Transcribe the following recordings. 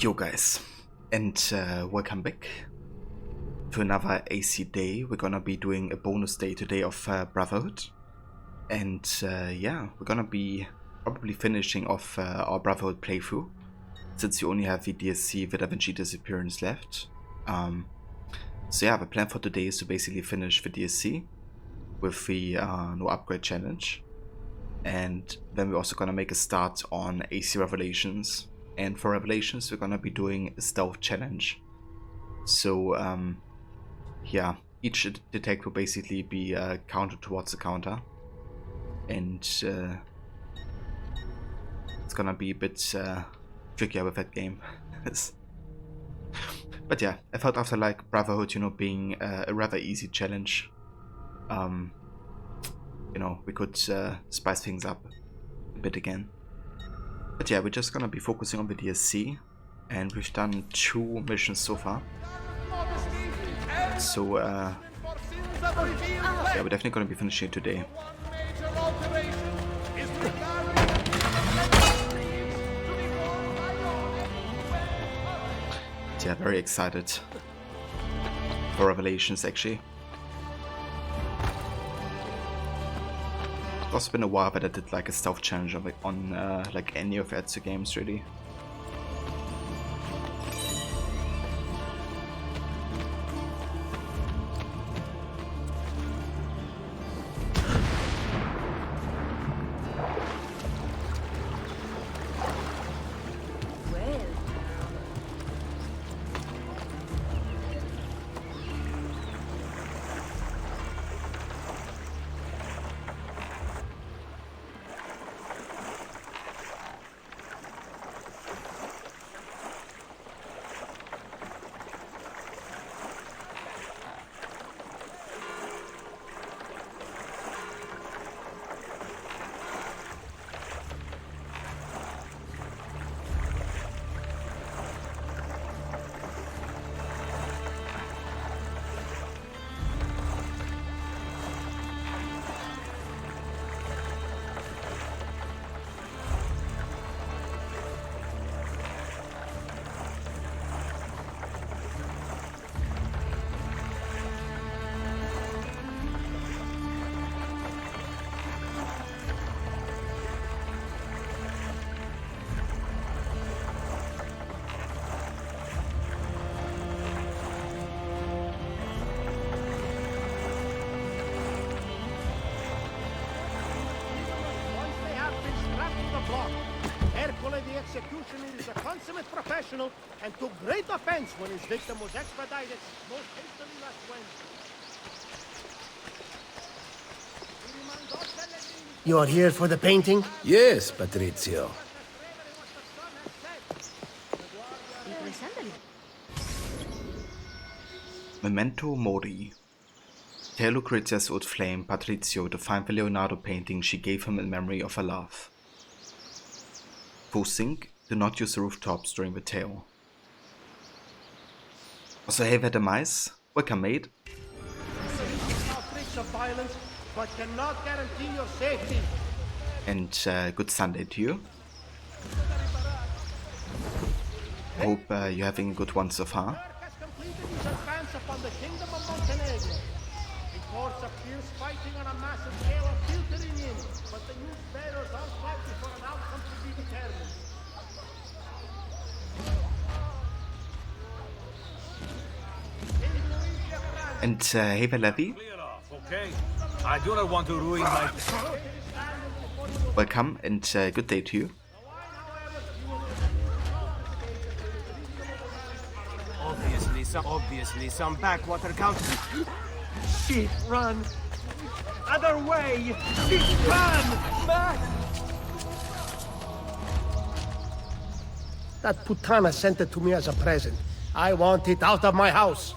Yo guys, and welcome back to another AC day. We're gonna be doing a bonus day today of Brotherhood, and yeah, we're gonna be probably finishing off our Brotherhood playthrough, since you only have the DSC with Vinci Disappearance left. So yeah, the plan for today is to basically finish the DSC with the no upgrade challenge, and then we're also gonna make a start on AC Revelations. And for Revelations, we're gonna be doing a stealth challenge. So yeah, each detect will basically be counted towards the counter, and it's gonna be a bit trickier with that game. But yeah, I thought after like Brotherhood, you know, being a rather easy challenge, you know, we could spice things up a bit again. But yeah, we're just gonna be focusing on the DSC, and we've done 2 missions so far. So yeah, we're definitely gonna be finishing it today. But yeah, very excited for Revelations actually. It's also been a while that I did like a stealth challenge on like any of Ezio games really. The executioner is a consummate professional and took great offense when his victim was extradited most hastily last Wednesday. You are here for the painting? Yes, Patrizio. Memento Mori. Tell Lucrezia's old flame, Patrizio, to find the Leonardo painting she gave him in memory of her love. Posing, do not use the rooftops during the tale. Also, hey there, the mice. Welcome, mate. Outbreaks of violence, but cannot guarantee your safety. And good Sunday to you. Hope you're having a good one so far. Has completed his advance upon the kingdom of Montenegro. Reports of fierce fighting on a massive scale are filtering in, but the news bearers are fighting for an outcome to be determined. And hey there, Levy. Okay. I do not want to ruin my... Welcome and good day to you. Obviously some backwater country. Shit, run! Other way! Run! Back! That putana sent it to me as a present. I want it out of my house.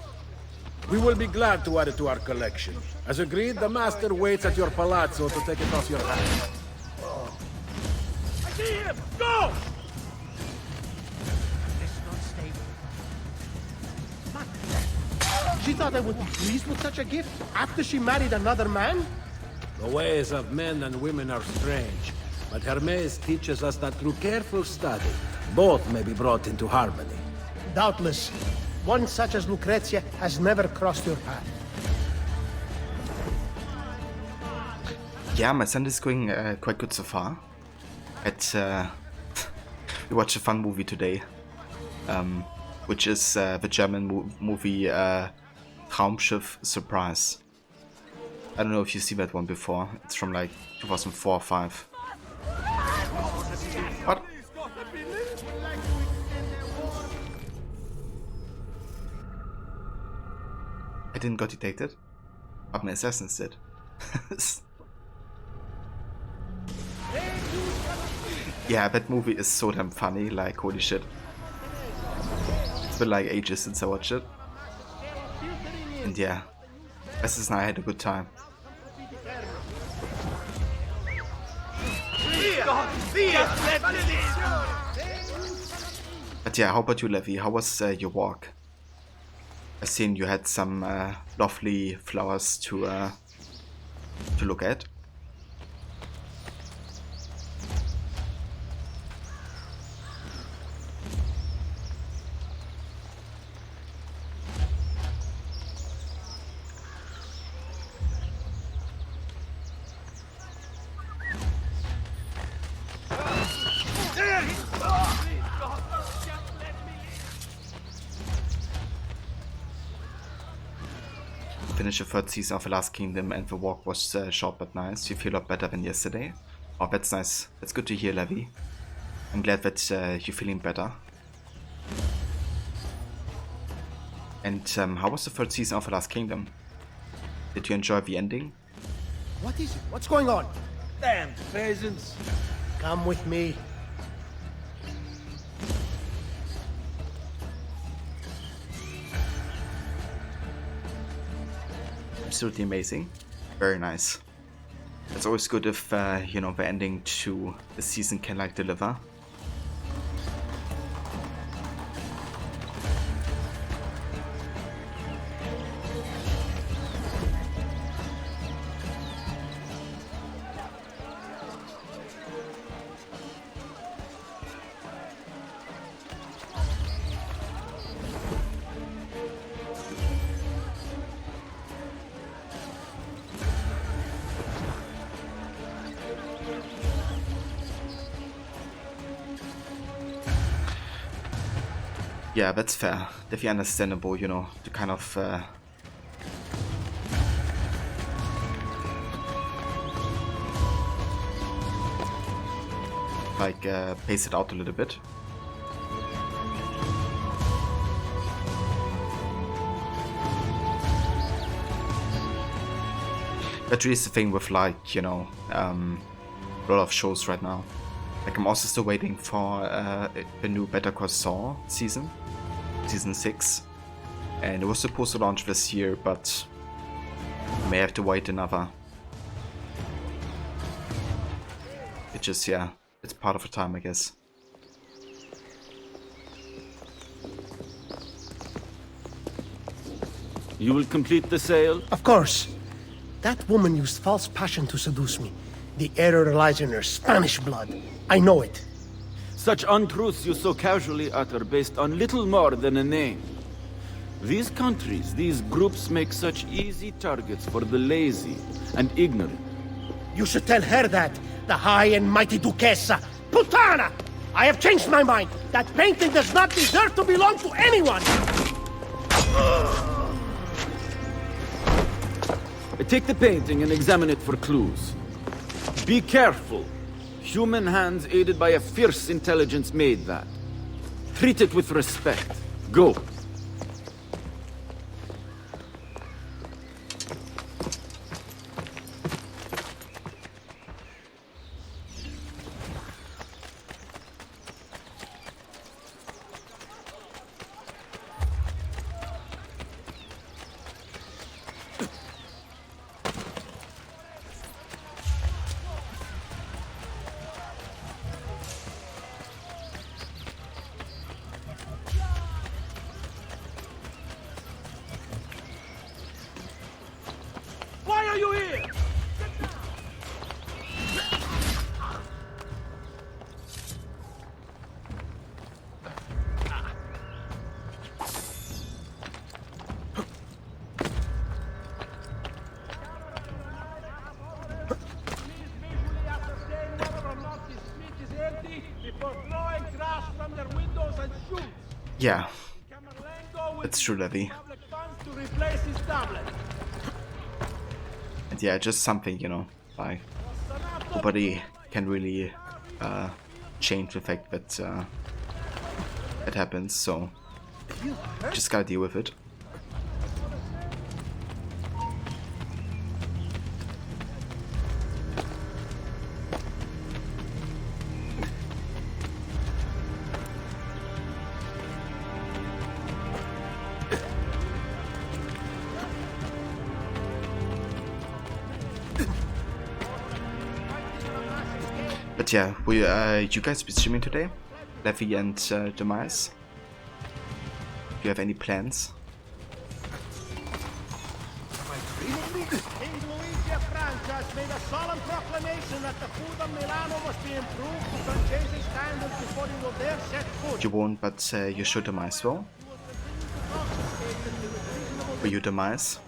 We will be glad to add it to our collection. As agreed, the master waits at your palazzo to take it off your hands. I see him! Go! She thought I would be pleased with such a gift after she married another man? The ways of men and women are strange, but Hermes teaches us that through careful study, Both may be brought into harmony. Doubtless. One such as Lucrezia has never crossed your path. Yeah, my Sunday is going quite good so far. We watched a fun movie today, which is the German movie Traumschiff Surprise. I don't know if you've seen that one before. It's from like 2004 or 5. What? I didn't got detected, but my assassins did. Yeah, that movie is so damn funny, like holy shit. It's been like ages since I watched it. And yeah, Wes and I had a good time. But yeah, how about you, Levi? How was your walk? I've seen you had some lovely flowers to look at. Finished the third season of The Last Kingdom and the walk was short but nice. You feel a lot better than yesterday. Oh, that's nice. That's good to hear, Levi. I'm glad that you're feeling better. And how was the third season of The Last Kingdom? Did you enjoy the ending? What is it? What's going on? Damn peasants. Come with me. Absolutely amazing. Very nice. It's always good if, you know, the ending to the season can like deliver. Yeah, that's fair. Definitely understandable, you know, to kind of pace it out a little bit. That really is the thing with, like, you know, a lot of shows right now. Like, I'm also still waiting for the new Better Call Saul season 6, and it was supposed to launch this year, but I may have to wait another. It's just, yeah, it's part of the time, I guess. You will complete the sale? Of course. That woman used false passion to seduce me. The error lies in her Spanish blood. I know it. Such untruths you so casually utter based on little more than a name. These countries, these groups make such easy targets for the lazy and ignorant. You should tell her that, the high and mighty Duquesa. Putana! I have changed my mind. That painting does not deserve to belong to anyone! Take the painting and examine it for clues. Be careful. Human hands aided by a fierce intelligence made that. Treat it with respect. Go. Why are you here? Yeah, it's true, Levy. Public funds to replace his tablet. And yeah, just something, you know, like nobody can really change the fact that it happens, so just gotta deal with it. But yeah, we you guys be streaming today, Levy and Demise? Do you have any plans? King Luigi of France has made a solemn proclamation that the food of Milano must be improved to francese standards before he will dare set foot. You won't, but you should, Demise, well? For you, Demise?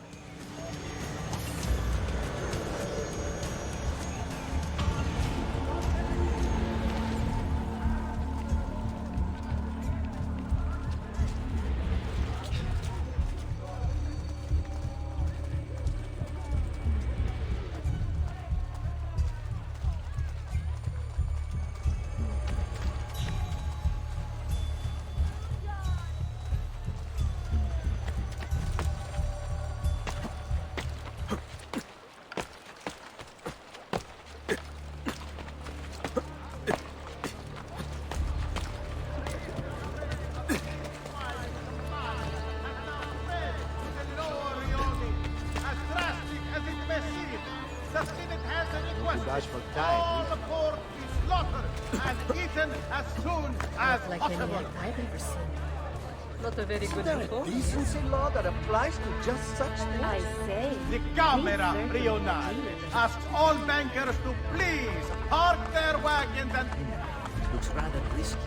All the pork be slaughtered and eaten as soon as Like any possible. I've ever seen. Not a very good There a report. decency law that applies to just such things? I say. The Camera Rionale asks all bankers to please park their wagons and Looks rather risky.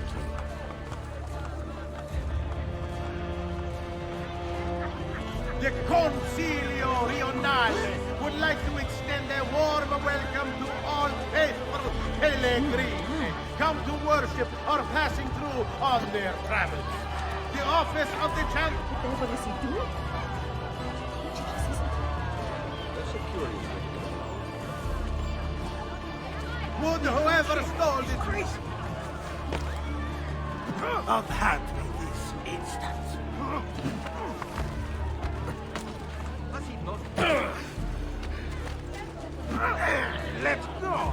the Concilio Rionale would like to extend a warm welcome to all faithful pellegrini come to worship or passing through on their travels. The office of the chant What the hell is he doing? would whoever stole it Unhand me this instant. Let's go!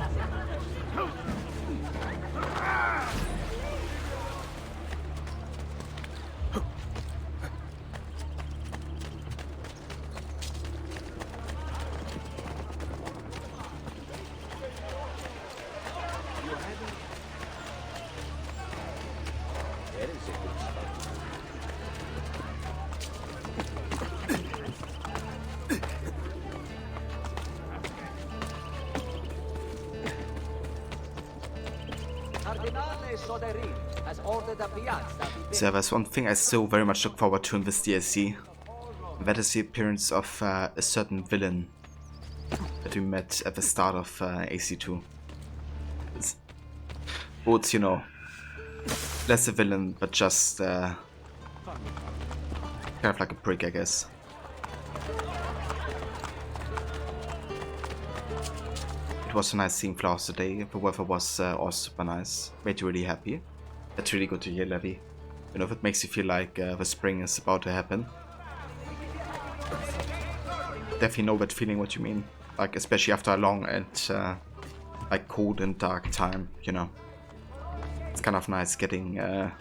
Cardinale Soderini has ordered a piazza. So there's one thing I still very much look forward to in this DLC. That is the appearance of a certain villain that we met at the start of AC2. It's, you know, less a villain, but just kind of like a prick, I guess. It was a nice seeing flowers today. The weather was also super nice. Made you really happy. That's really good to hear, Levy. You know, if it makes you feel like the spring is about to happen. Definitely know that feeling, what you mean. Like, especially after a long and like cold and dark time, you know. It's kind of nice getting a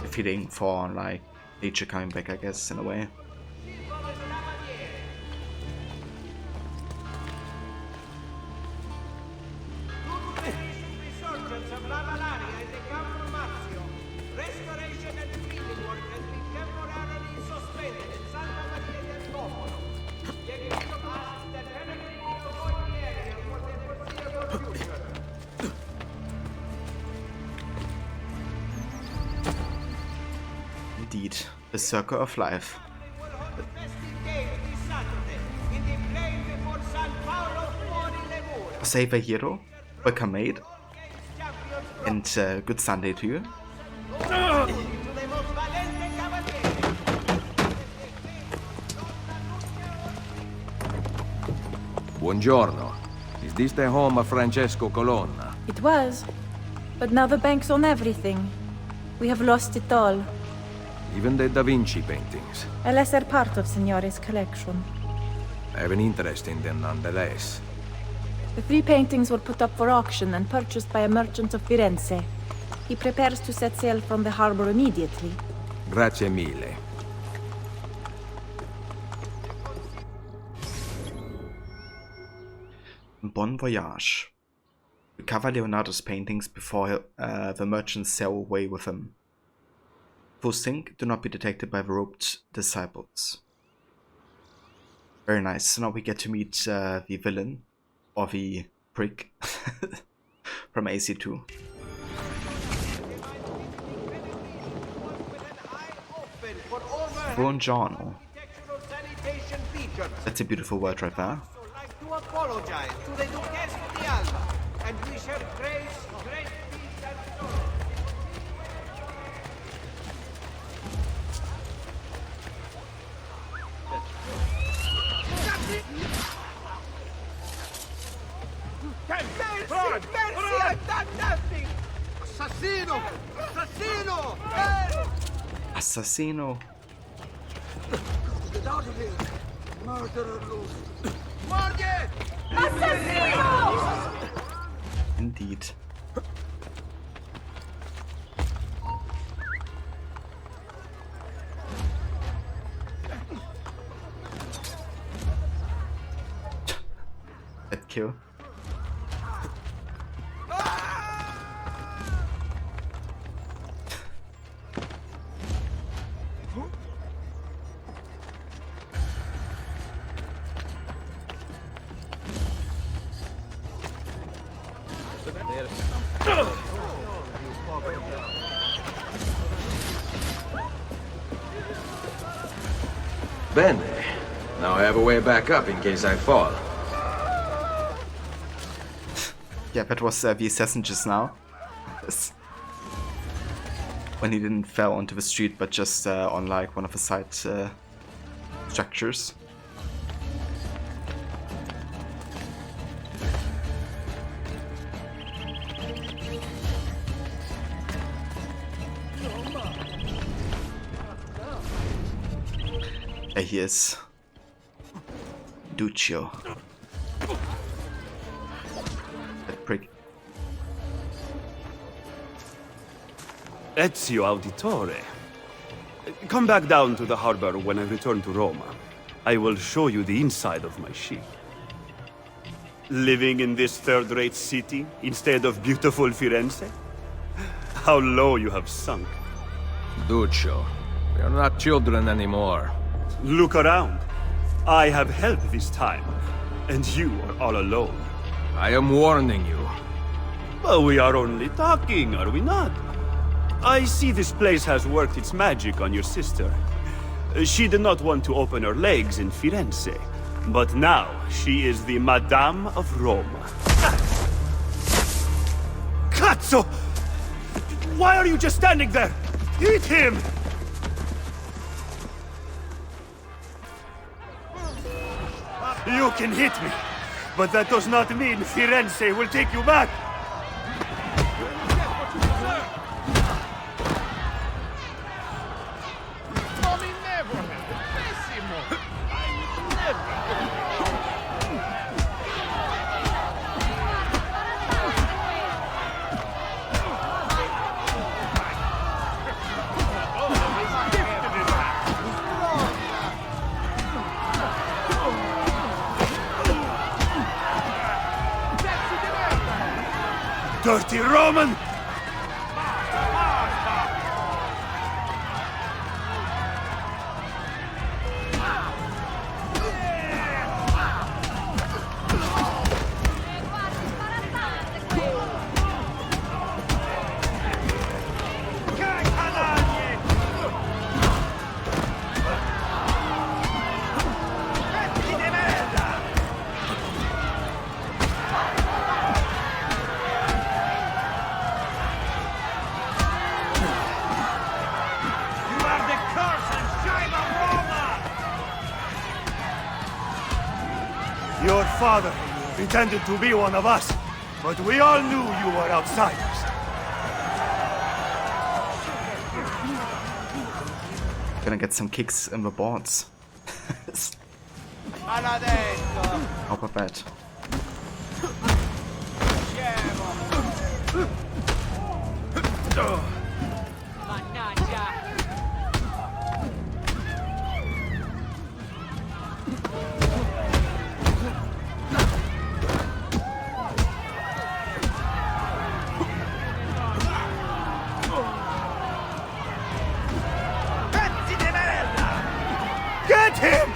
feeling for like nature coming back, I guess, in a way. Indeed, a circle of life. Save a hero, welcome mate, and good Sunday to you. Buongiorno. Is this the home of Francesco Colonna? It was. But now the banks own everything. We have lost it all. Even the Da Vinci paintings. A lesser part of Signore's collection. I have an interest in them nonetheless. The 3 paintings were put up for auction and purchased by a merchant of Firenze. He prepares to set sail from the harbor immediately. Grazie mille. Bon voyage. Recover Leonardo's paintings before the merchants sail away with them. Those sink, do not be detected by the robed disciples. Very nice. So now we get to meet the villain, or the prick, from AC2. Buongiorno. That's a beautiful word right there. To apologize to the Duchess di Alba, and we shall grace great peace and joy. Mercy, I've done nothing! Assassino! Assassino! Assassino. Get out of here! Murderer loose! Morgue! Indeed. That kill. Bene. Now I have a way back up in case I fall. Yeah, that was the assassin just now. When he didn't fell onto the street, but just on like one of the side structures. There he is. Duccio. That prick. Ezio Auditore. Come back down to the harbor when I return to Roma. I will show you the inside of my ship. Living in this third-rate city instead of beautiful Firenze? How low you have sunk. Duccio, we are not children anymore. Look around. I have help this time, and you are all alone. I am warning you. Well, we are only talking, are we not? I see this place has worked its magic on your sister. She did not want to open her legs in Firenze, but now she is the Madame of Roma. Cazzo! Why are you just standing there? Eat him! You can hit me, but that does not mean Firenze will take you back. Dirty Roman! Your father pretended to be one of us, but we all knew you were outsiders. Gonna get some kicks in the boards. How about that? Get him!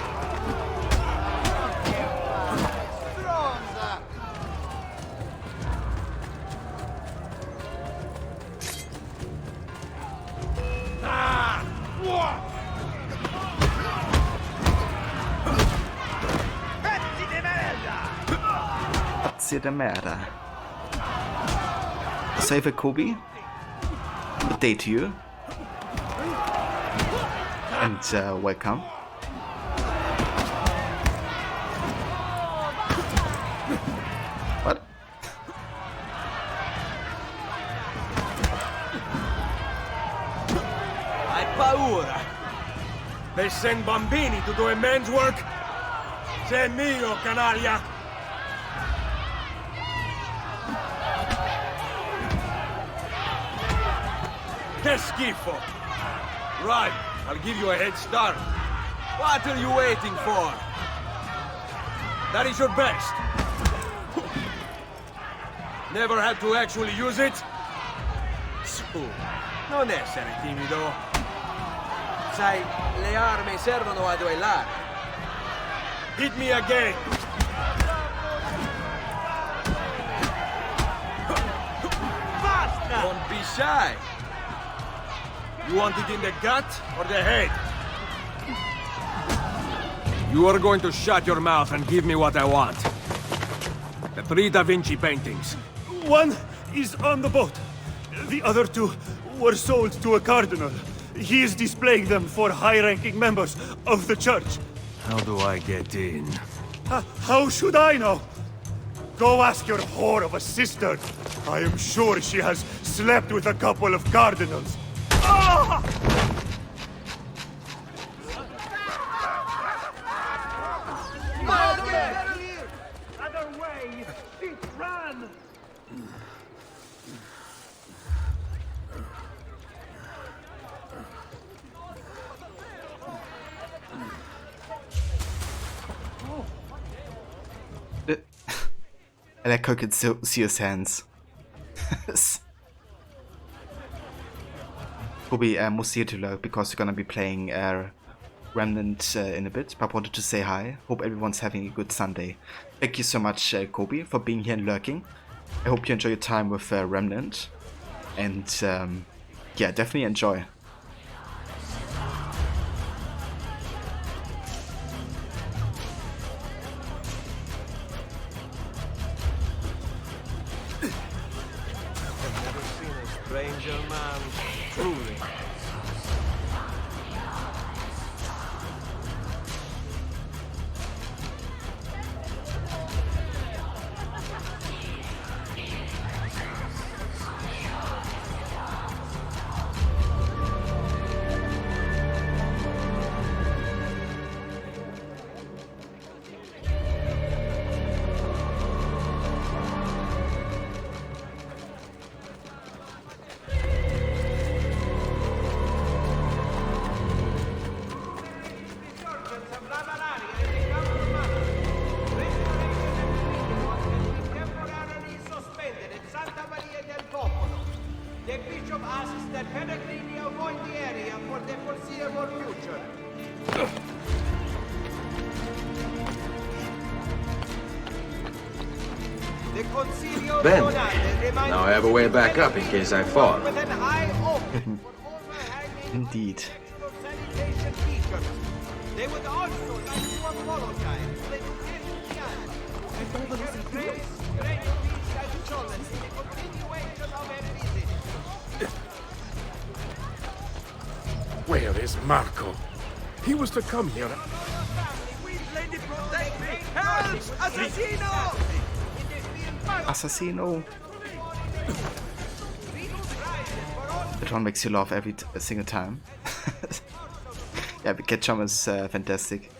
Pazzi de merda. Save Kobe. Good day to you. And welcome. What? Hai paura? They send bambini to do a man's work? Sei mio, canaglia! Che schifo! Right, I'll give you a head start. What are you waiting for? That is your best. Never had to actually use it? Su, non essere timido. Sai, le armi servono a duellare. Hit me again! Basta! Don't be shy. You want it in the gut or the head? You are going to shut your mouth and give me what I want. The 3 Da Vinci paintings. One is on the boat. The other 2 were sold to a cardinal. He is displaying them for high-ranking members of the church. How do I get in? How should I know? Go ask your whore of a sister. I am sure she has slept with a couple of cardinals. Ah! Other way! Run! I like how you can still see his hands. Kobe, mostly here to lurk because we're gonna be playing Remnant in a bit, but I wanted to say hi. Hope everyone's having a good Sunday. Thank you so much, Kobe, for being here and lurking. I hope you enjoy your time with Remnant. And yeah, definitely enjoy. Stranger man, truly. Ben, now I have a way back up in case I fall. Indeed. They would also like to apologize to the Christians and their grace, great peace and solace in the continuation of their visit. Where is Marco? He was to come here. We lady protect me. Assassino! That one makes you laugh every single time. Yeah, the Ketchum is fantastic.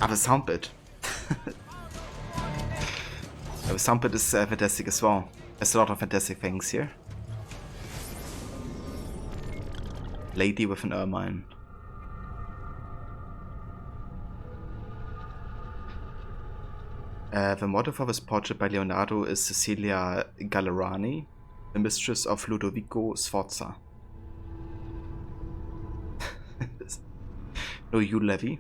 The sound bit. The sound bit is fantastic as well. There's a lot of fantastic things here. Lady with an ermine. The model for this portrait by Leonardo is Cecilia Gallerani, the mistress of Ludovico Sforza. No, you, Levi.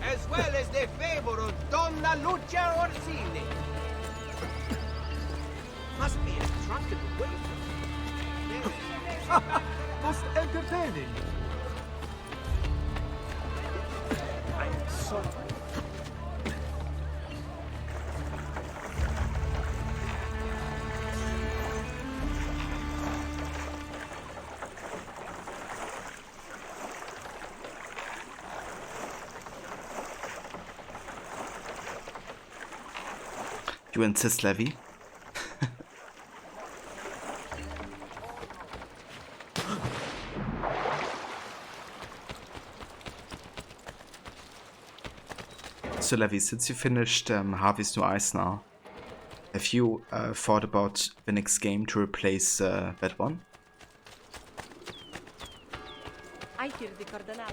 As well as the favorite Donna Lucia Orsini. Must be an attractive waiter. Most entertaining. I am sorry. You insist, Levi? So, Levi, since you finished Harvey's New Ice now, have you thought about the next game to replace that one? I hear the Cardinale.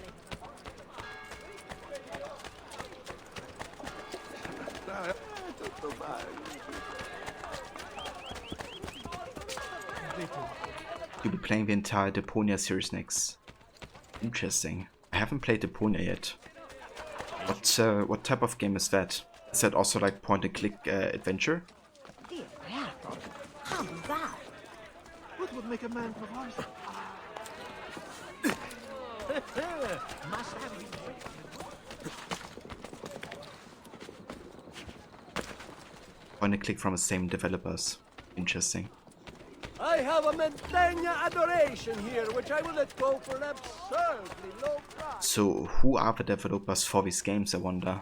You'll be playing the entire Deponia series next. Interesting. I haven't played Deponia yet. What type of game is that? Is that also like point-and-click adventure? Dear Beato, how bizarre. What would make a man perverse? Must have been. Point-and-click from the same developers. Interesting. I have a Mantegna adoration here, which I will let go for an absurdly low price. So, who are the developers for these games, I wonder?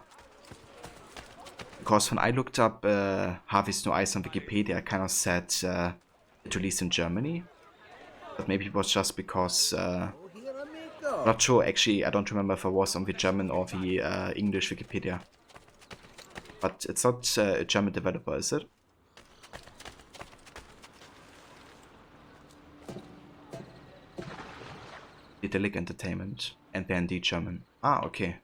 Because when I looked up Harvey's New Ice on Wikipedia, I kind of said it released in Germany. But maybe it was just because... not sure, actually, I don't remember if it was on the German or the English Wikipedia. But it's not a German developer, is it? Idyllic Entertainment and they're indeed German. Ah, okay.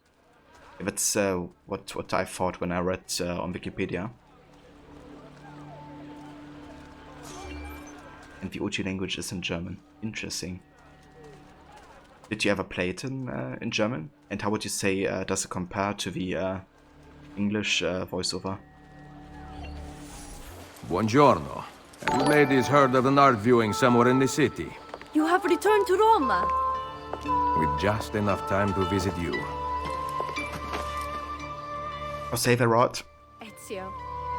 That's what I thought when I read on Wikipedia. And the OG language is in German. Interesting. Did you ever play it in German? And how would you say does it compare to the English voiceover? Buongiorno. Have you ladies heard of an art viewing somewhere in the city? You have returned to Roma. With just enough time to visit you. Or say the rot. Ezio,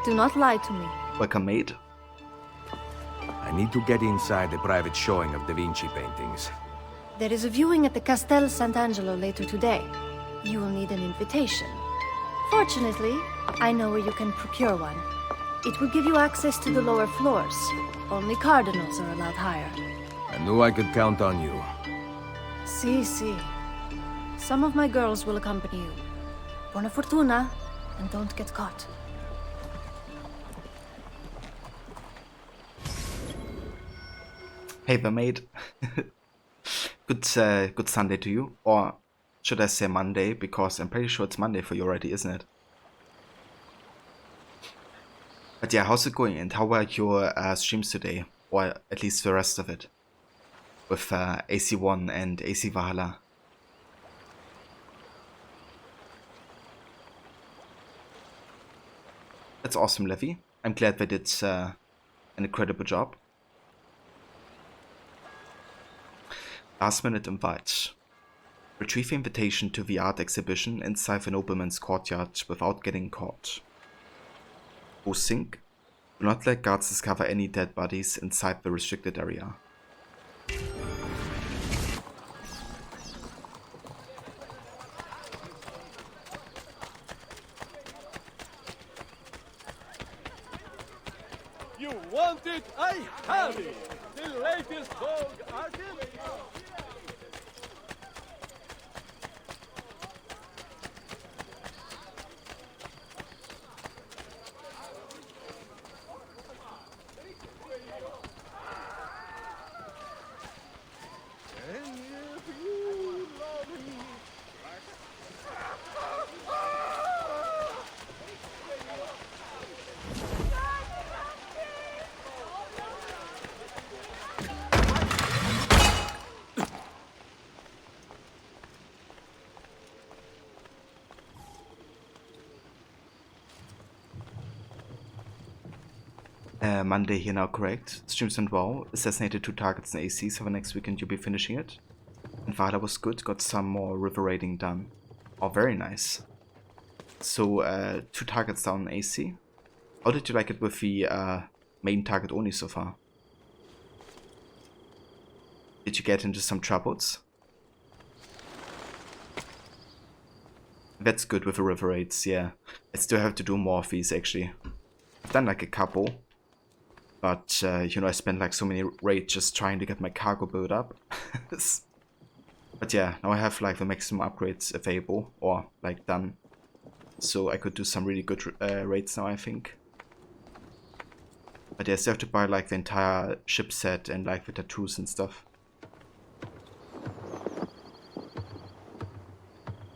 do not lie to me. Welcome, mate. I need to get inside the private showing of Da Vinci paintings. There is a viewing at the Castel Sant'Angelo later today. You will need an invitation. Fortunately, I know where you can procure one. It will give you access to the lower floors. Only cardinals are allowed higher. I knew I could count on you. Si. Some of my girls will accompany you. Buona fortuna, and don't get caught. Hey, the maid. Good Sunday to you. Or should I say Monday? Because I'm pretty sure it's Monday for you already, isn't it? But yeah, how's it going? And how were your streams today? Or at least the rest of it? With AC1 and AC Valhalla. That's awesome, Levi. I'm glad they did an incredible job. Last minute invite. Retrieve the invitation to the art exhibition inside the nobleman's courtyard without getting caught. Sync. Do not let guards discover any dead bodies inside the restricted area. You want it? I have it! The latest Vogue artillery! Monday here now, correct. Streams went well. Assassinated 2 targets in AC, so the next weekend you'll be finishing it. And Vada was good, got some more river raiding done. Oh, very nice. So, 2 targets down in AC. How did you like it with the main target only so far? Did you get into some troubles? That's good with the river raids, yeah. I still have to do more of these actually. I've done like a couple. But, you know, I spent like so many raids just trying to get my cargo built up. But yeah, now I have like the maximum upgrades available, or like done. So I could do some really good raids now, I think. But yeah, I still have to buy like the entire ship set and like the tattoos and stuff.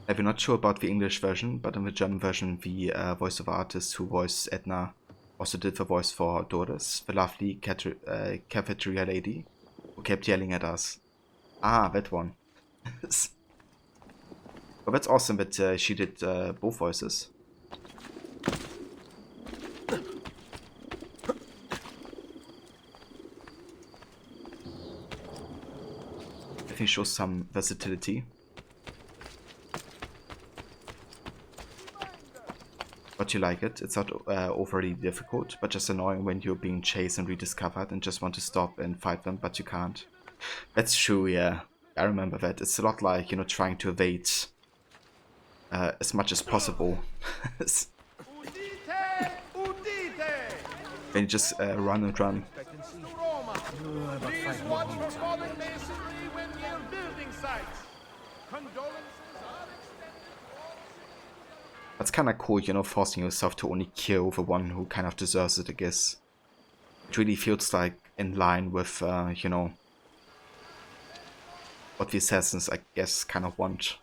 I'm not sure about the English version, but in the German version, the voiceover artist who voiced Edna also did the voice for Doris, the lovely cafeteria lady who kept yelling at us. Ah, that one. Well, that's awesome that she did both voices. I think it shows some versatility. But you like it. It's not overly difficult, but just annoying when you're being chased and rediscovered and just want to stop and fight them, but you can't. That's true, yeah. I remember that. It's a lot like, you know, trying to evade as much as possible. Then you just run and run. Please watch for fallen masonry when near building sites. Condolences are extended. That's kind of cool, you know, forcing yourself to only kill the one who kind of deserves it, I guess. It really feels like in line with, you know, what the assassins, I guess, kind of want.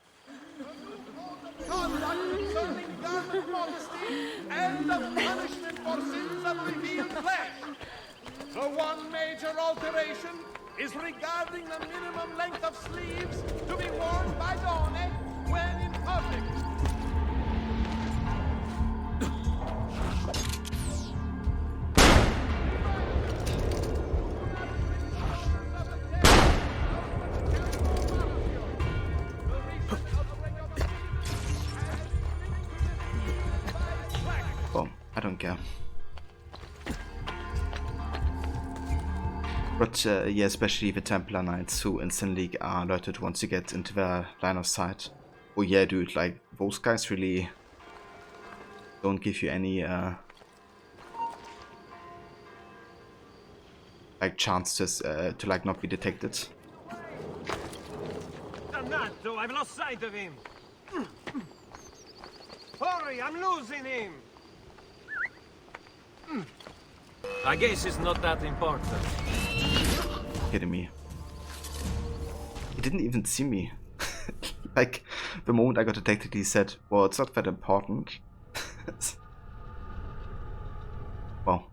Conduct concerning garment modesty and the punishment for sins of revealed flesh. The one major alteration is regarding the minimum length of sleeves to be worn by donne when in public. Well, I don't care. But yeah, especially the Templar Knights who instantly are alerted once you get into their line of sight. Oh yeah, dude, like, those guys really don't give you any like chance to like not be detected. Dannato, I've lost sight of him! Hurry, I'm losing him! I guess it's not that important. Kidding me. He didn't even see me. Like, the moment I got detected, he said, well, it's not that important. Well.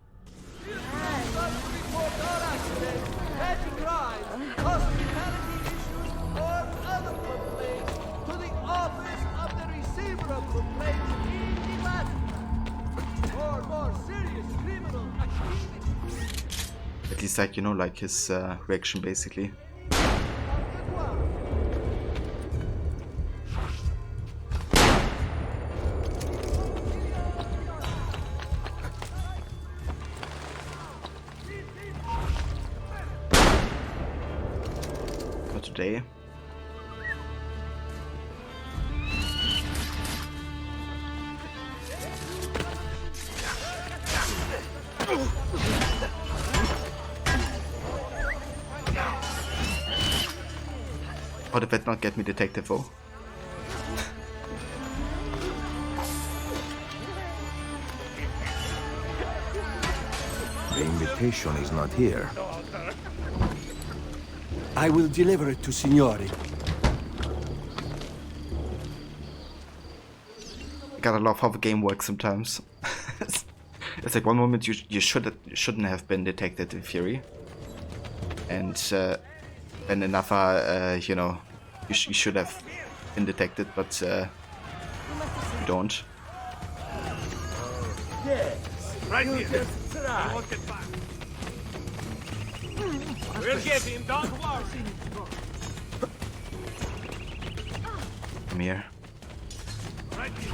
At least, like, you know, like his reaction basically. today. How did that not get me detected though? The invitation is not here. I will deliver it to Signori. I gotta love how the game works sometimes. It's like one moment you shouldn't have been detected in theory, and then another you know, you should have been detected, but you don't. Right here. We'll get him, don't worry. Come here. Right here.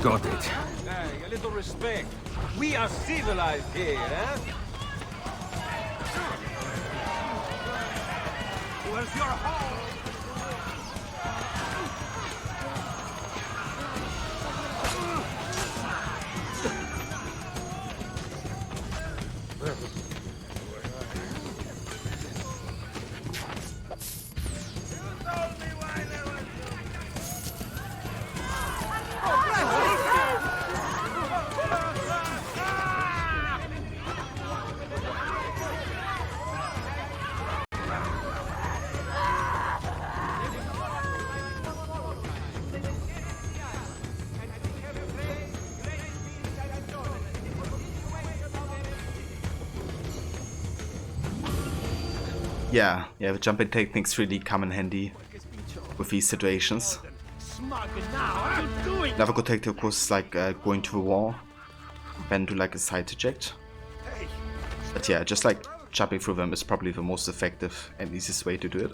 Got it. Hey, a little respect. We are civilized here, eh? Where's your home? Yeah, the jumping techniques really come in handy with these situations. Another good tactic, of course, is like going to the wall, then do like a side eject. But yeah, just like jumping through them is probably the most effective and easiest way to do it.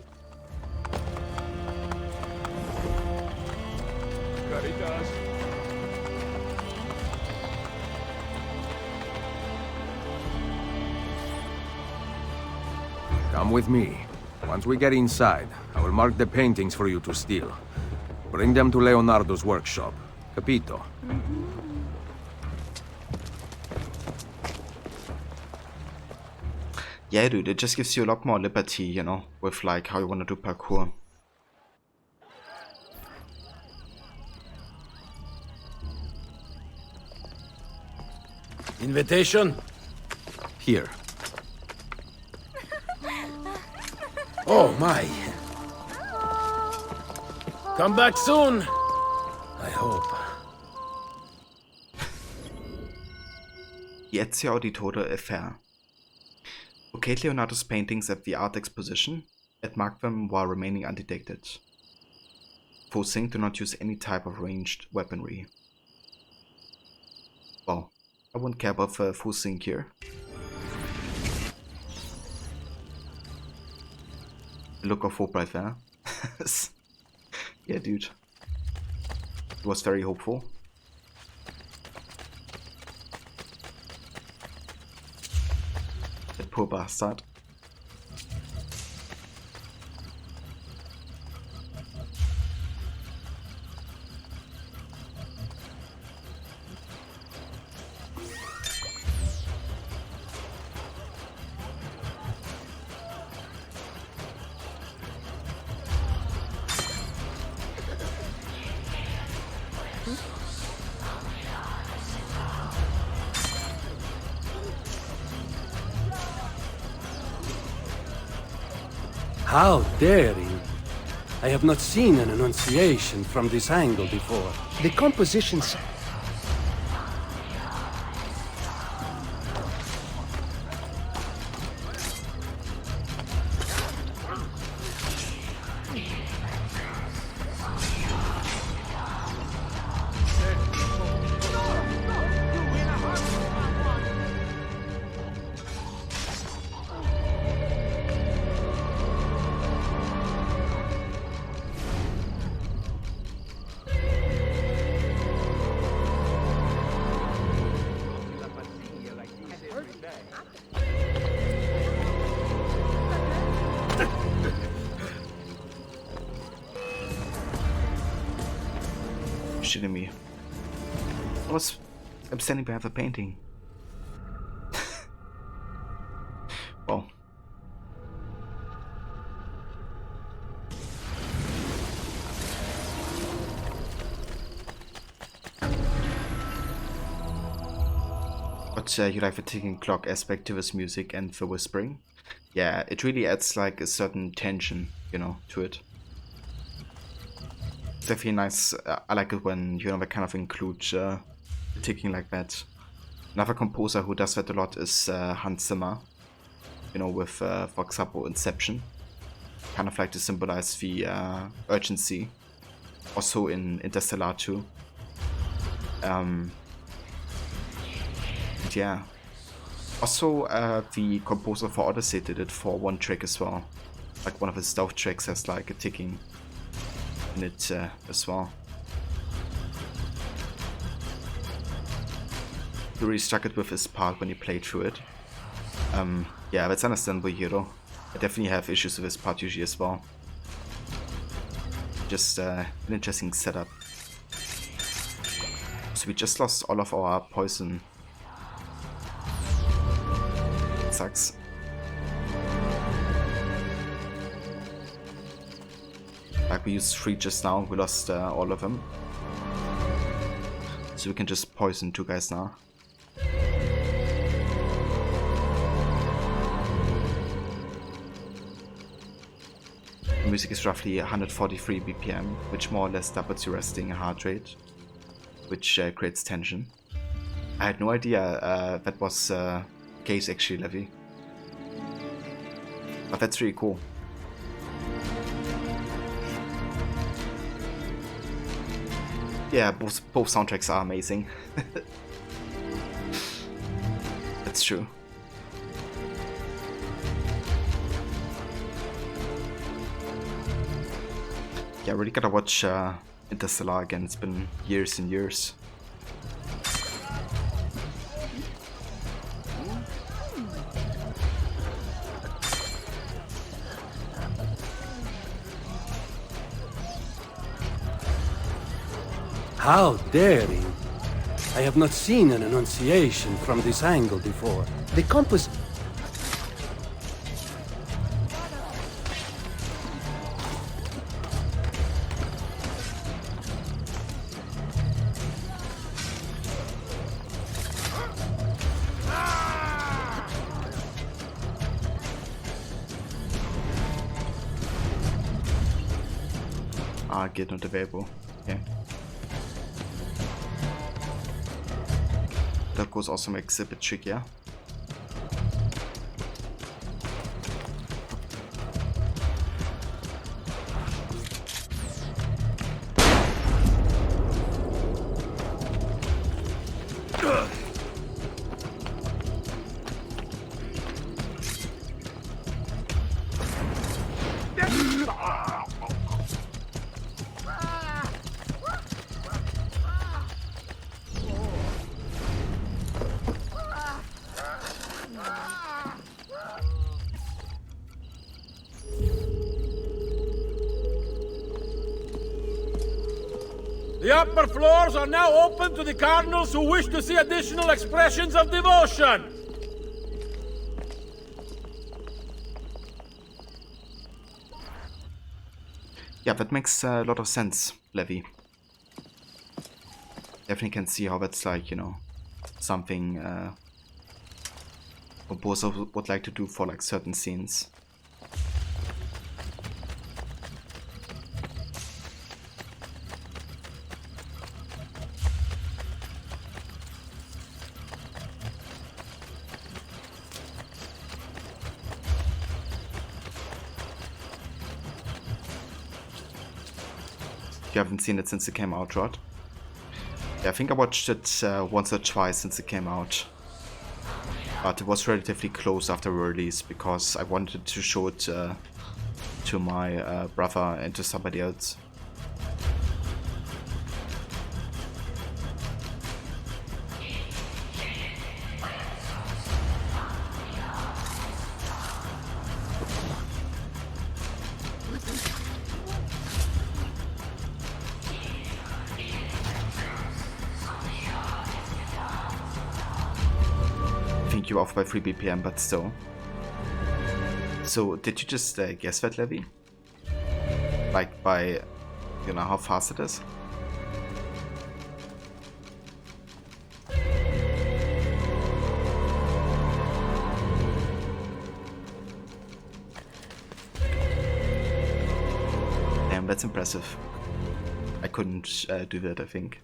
Come with me. Once we get inside, I will mark the paintings for you to steal. Bring them to Leonardo's workshop. Capito? Yeah, dude, it just gives you a lot more liberty, you know, with like how you want to do parkour. Invitation? Here. Oh my. Come back soon. I hope. The Ezio Auditore Affair. Locate Leonardo's paintings at the art exposition and mark them while remaining undetected. Forcing do not use any type of ranged weaponry. Well, I wouldn't care about the forcing here. Look of hope right there. Yeah, dude. It was very hopeful. That poor bastard. How daring! I have not seen an Annunciation from this angle before. The compositions... shitting me? I'm standing behind the painting. Well. But you like the ticking clock aspect to this music and the whispering? Yeah, it really adds like a certain tension, you know, to it. It's definitely nice. I like it when, you know, they kind of include ticking like that. Another composer who does that a lot is Hans Zimmer. You know, with, for example, Inception. Kind of like to symbolize the urgency. Also in Interstellar too. And yeah. Also, the composer for Odyssey did it for one track as well. Like one of his stealth tracks has like a ticking in it as well. He really struck it with his part when he played through it. Yeah, that's understandable here though. I definitely have issues with this part usually as well. Just an interesting setup. So we just lost all of our poison. Sucks. Like we used 3 just now, we lost all of them. So we can just poison 2 guys now. The music is roughly 143 BPM, which more or less doubles your resting heart rate, which creates tension. I had no idea that was the case actually, Levi. But that's really cool. Yeah, both soundtracks are amazing. That's true. Yeah, I really gotta watch Interstellar again. It's been years and years. How daring! I have not seen an Annunciation from this angle before. The compass... Gate not available. Okay. That goes also makes it a bit trickier. The upper floors are now open to the cardinals who wish to see additional expressions of devotion. Yeah, that makes a lot of sense, Levi. Definitely can see how that's like, you know, something composer would like to do for like certain scenes. You haven't seen it since it came out, right? Yeah, I think I watched it once or twice since it came out. But it was relatively close after release because I wanted to show it to my brother and to somebody else. you off by 3 BPM, but still. So, did you just guess that, Levi? Like by, you know, how fast it is? Damn, that's impressive. I couldn't do that, I think.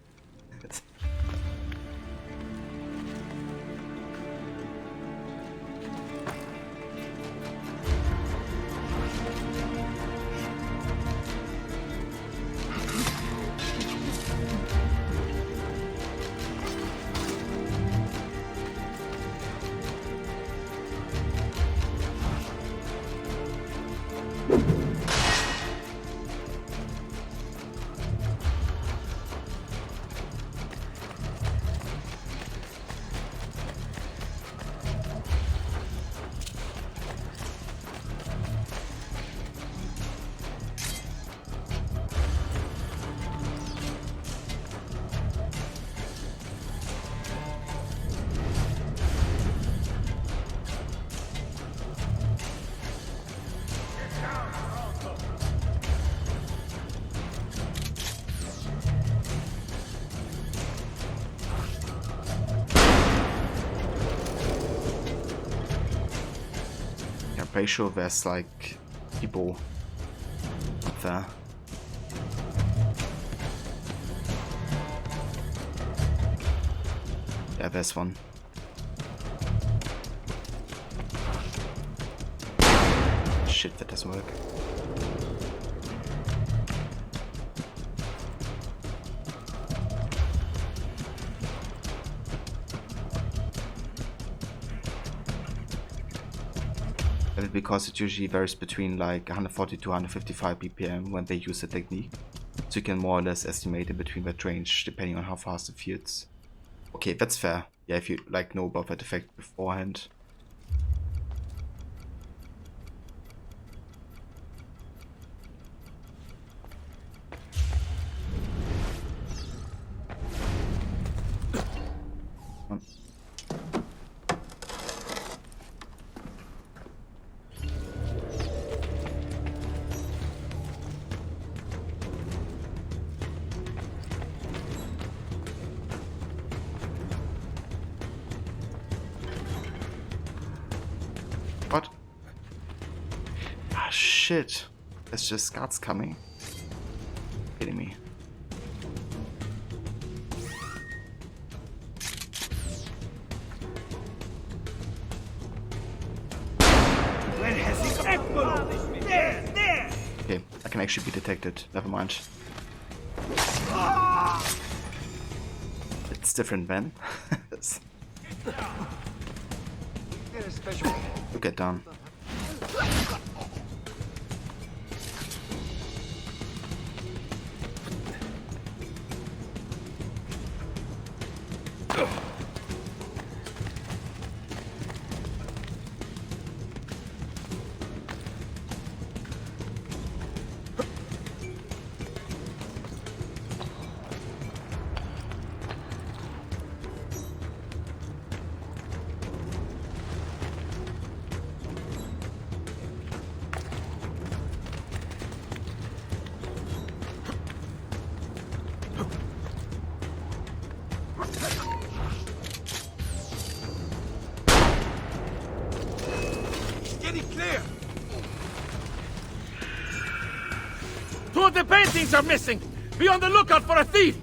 Pretty sure there's like people up there. Yeah, there's one. Shit, that doesn't work. Because it usually varies between like 140 to 155 BPM when they use the technique. So you can more or less estimate in between that range depending on how fast it feels. Okay, that's fair. Yeah, if you like know about that effect beforehand. What? Ah, shit. It's just guards coming. Kidding me. Okay, I can actually be detected. Never mind. It's different, man. You get down. Two of the paintings are missing! Be on the lookout for a thief!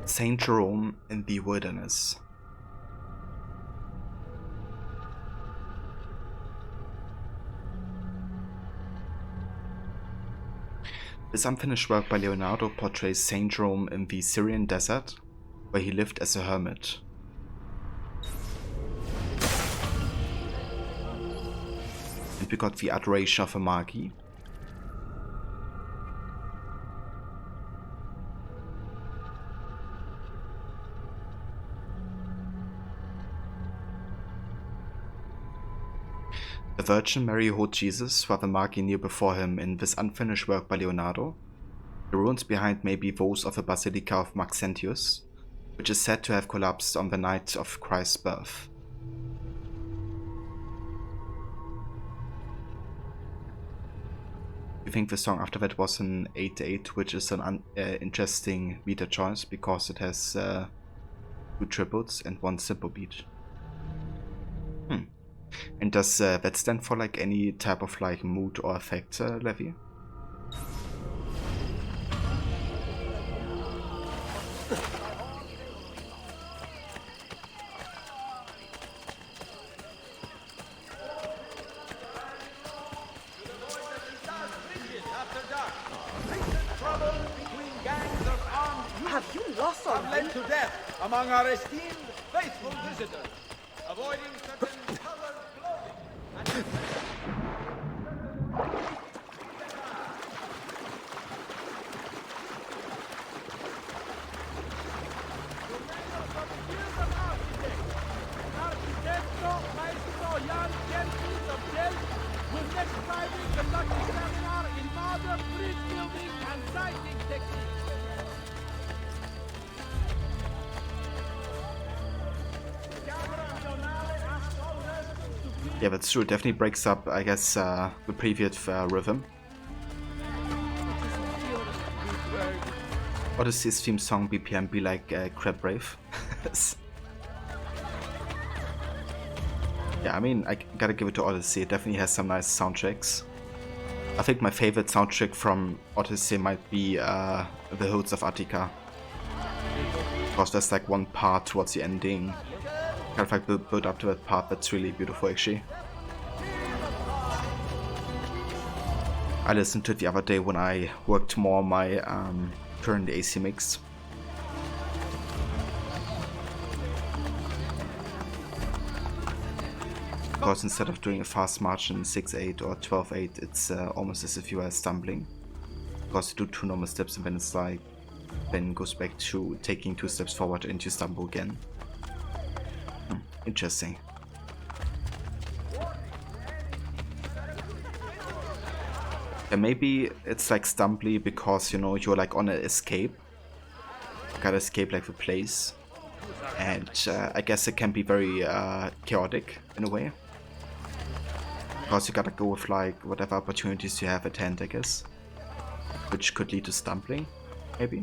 Saint Jerome in the Wilderness. This unfinished work by Leonardo portrays Saint Jerome in the Syrian desert, where he lived as a hermit. And we got the Adoration of a Magi. The Virgin Mary who Jesus, while the Magi kneel before him in this unfinished work by Leonardo. The ruins behind may be those of the Basilica of Maxentius, which is said to have collapsed on the night of Christ's birth. I think the song after that was an 8-8, which is an interesting meter choice because it has 2 triples and 1 simple beat. And does that stand for like any type of like mood or effect, Levi? Have you lost our led to death among our esteemed faithful visitors, avoiding certain colored clothing will next Friday conduct a seminar in modern bridge building and sighting techniques. Yeah, that's true. It definitely breaks up, I guess, the previous rhythm. Or does his theme song BPM be like Crab Brave? Yeah, I mean, I gotta give it to Odyssey. It definitely has some nice soundtracks. I think my favorite soundtrack from Odyssey might be The Hills of Attica. Because there's like one part towards the ending, kind of like build up to that part that's really beautiful actually. I listened to it the other day when I worked more on my current AC mix. Because instead of doing a fast march in 6-8 or 12-8, it's almost as if you are stumbling. Because you do 2 normal steps and then it's like, then it goes back to taking 2 steps forward and you stumble again. Interesting. And maybe it's like stumbly because, you know, you're like on an escape. You gotta escape like the place. And I guess it can be very chaotic in a way. Because you gotta go with like whatever opportunities you have at hand, I guess. Which could lead to stumbling, maybe.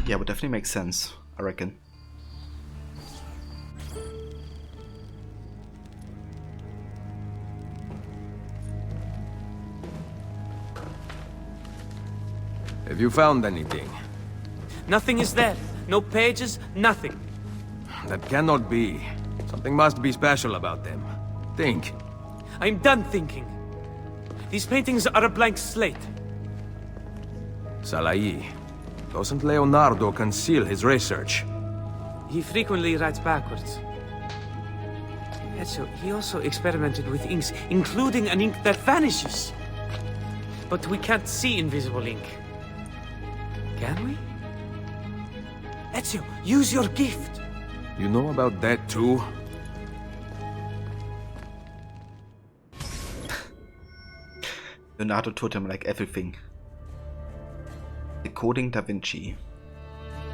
Yeah, would definitely make sense, I reckon. Have you found anything? Nothing is there. No pages, nothing. That cannot be. Something must be special about them. Think. I'm done thinking. These paintings are a blank slate. Salai. Doesn't Leonardo conceal his research? He frequently writes backwards. Ezio, he also experimented with inks, including an ink that vanishes. But we can't see invisible ink. Can we? Ezio, use your gift! You know about that too? Leonardo told him like everything. Decoding Da Vinci.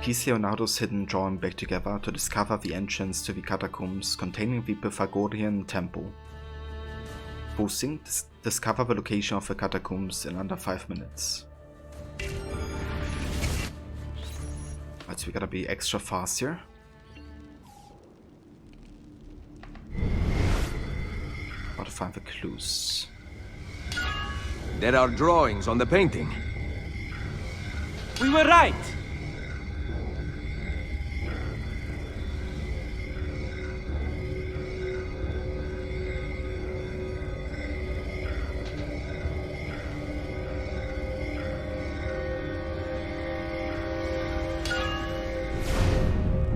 Piece Leonardo's hidden drawing back together to discover the entrance to the catacombs containing the Pythagorean temple. Boosting, discover the location of the catacombs in under 5 minutes. Right, so we gotta be extra fast here. Gotta find the clues. There are drawings on the painting. We were right!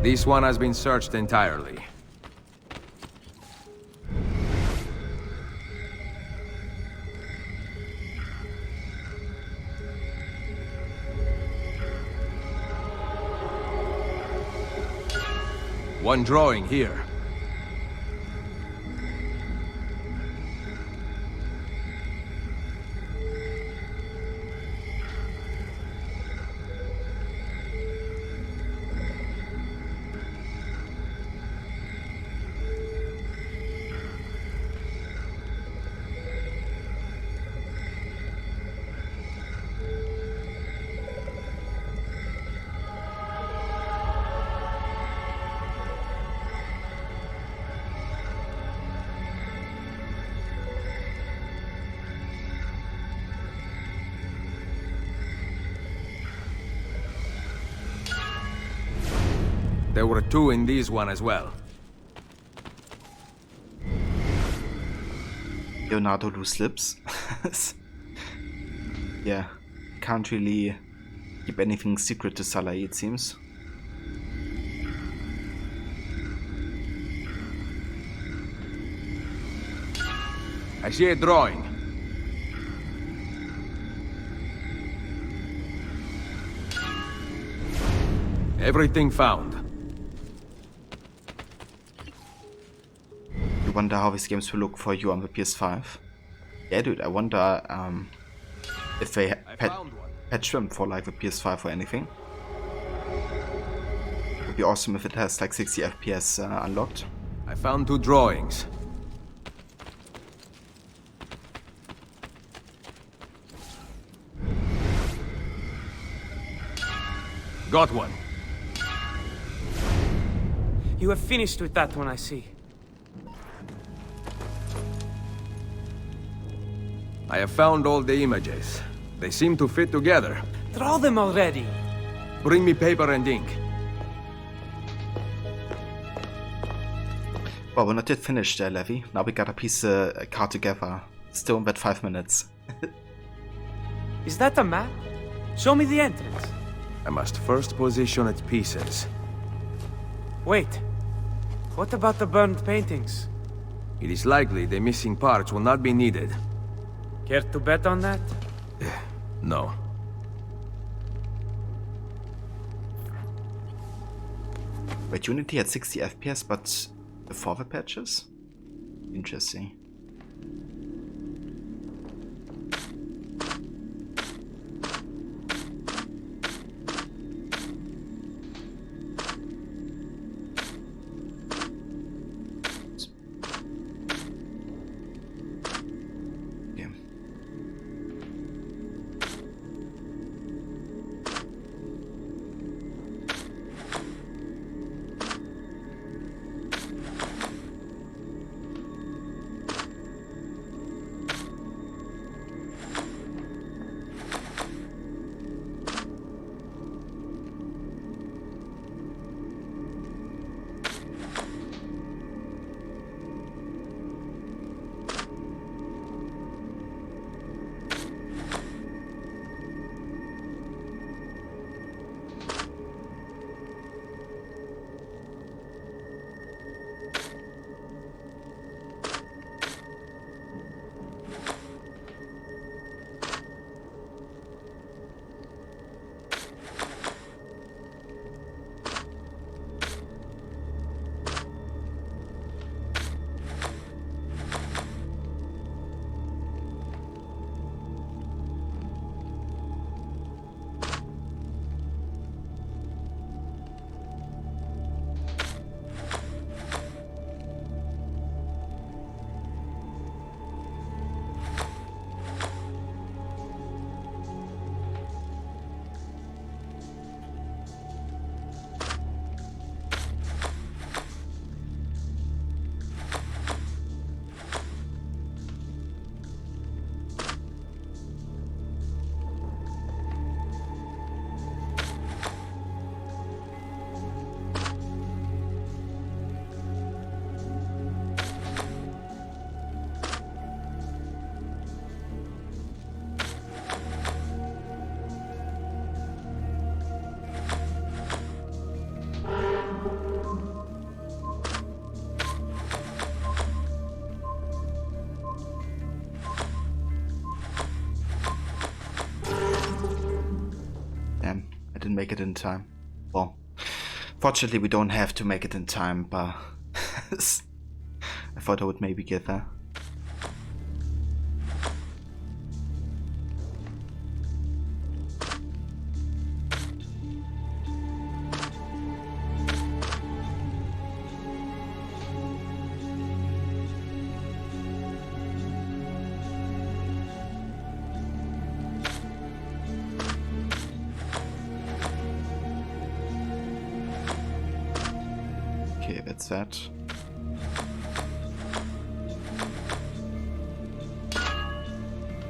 This one has been searched entirely. One drawing here. There were two in this one as well. Leonardo loose lips. Yeah, can't really keep anything secret to Salah, it seems. I see a drawing. Everything found. You wonder how these games will look for you on the PS5? Yeah, dude, I wonder if they patch them for like the PS5 or anything. Would be awesome if it has like 60 FPS unlocked. I found two drawings. Got one. You have finished with that one, I see. I have found all the images. They seem to fit together. Draw them already. Bring me paper and ink. Well, we're not yet finished there, Levy. Now we got a piece card together. Still in that 5 minutes. Is that a map? Show me the entrance. I must first position its pieces. Wait. What about the burned paintings? It is likely the missing parts will not be needed. Care to bet on that? No. Wait, Unity had 60 FPS, but before the patches? Interesting. make it in time. Well, fortunately we don't have to make it in time, but I thought I would maybe get there. Okay, that's that.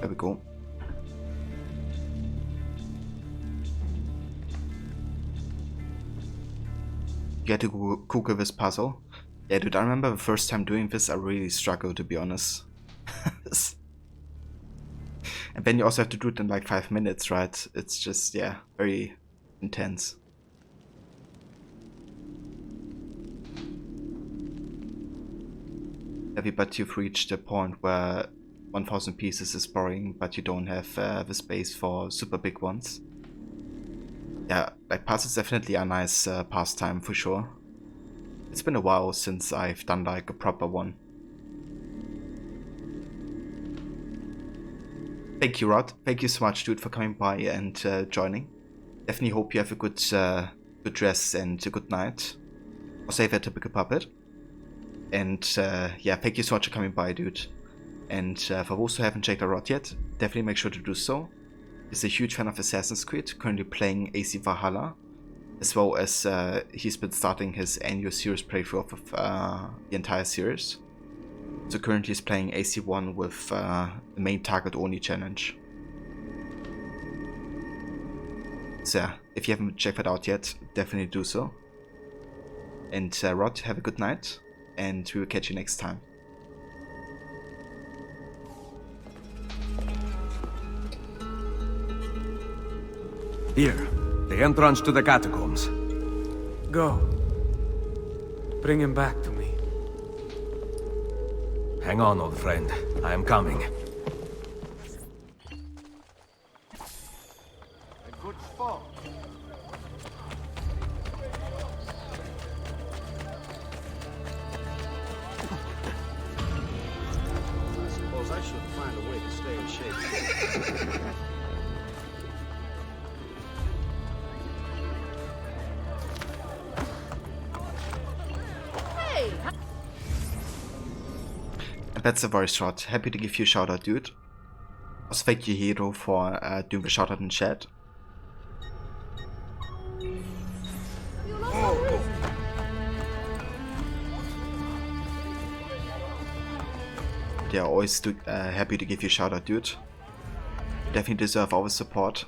There we go. You had to Google this puzzle. Yeah, dude, I remember the first time doing this, I really struggled, to be honest. And then you also have to do it in like 5 minutes, right? It's just, yeah, very intense. But you've reached a point where 1000 pieces is boring, but you don't have the space for super big ones. Yeah, like puzzles definitely a nice pastime for sure. It's been a while since I've done like a proper one. Thank you, Rod. Thank you so much, dude, for coming by and joining. Definitely hope you have a good rest and a good night. Or save a typical puppet. And yeah, thank you so much for coming by, dude. And for those who haven't checked out Rod yet, definitely make sure to do so. He's a huge fan of Assassin's Creed, currently playing AC Valhalla, as well as he's been starting his annual series playthrough of the entire series. So currently he's playing AC1 with the main target only challenge. So yeah, if you haven't checked that out yet, definitely do so. And Rod, have a good night. And we will catch you next time. Here, the entrance to the catacombs. Go. Bring him back to me. Hang on, old friend. I am coming. A good spot. I should find a way to stay in shape. Hey! And that's the voice shot. Happy to give you a shout out, dude. Also thank you, Hero, for doing the shout out in chat. Yeah, always happy to give you a shout out, dude. You definitely deserve our support.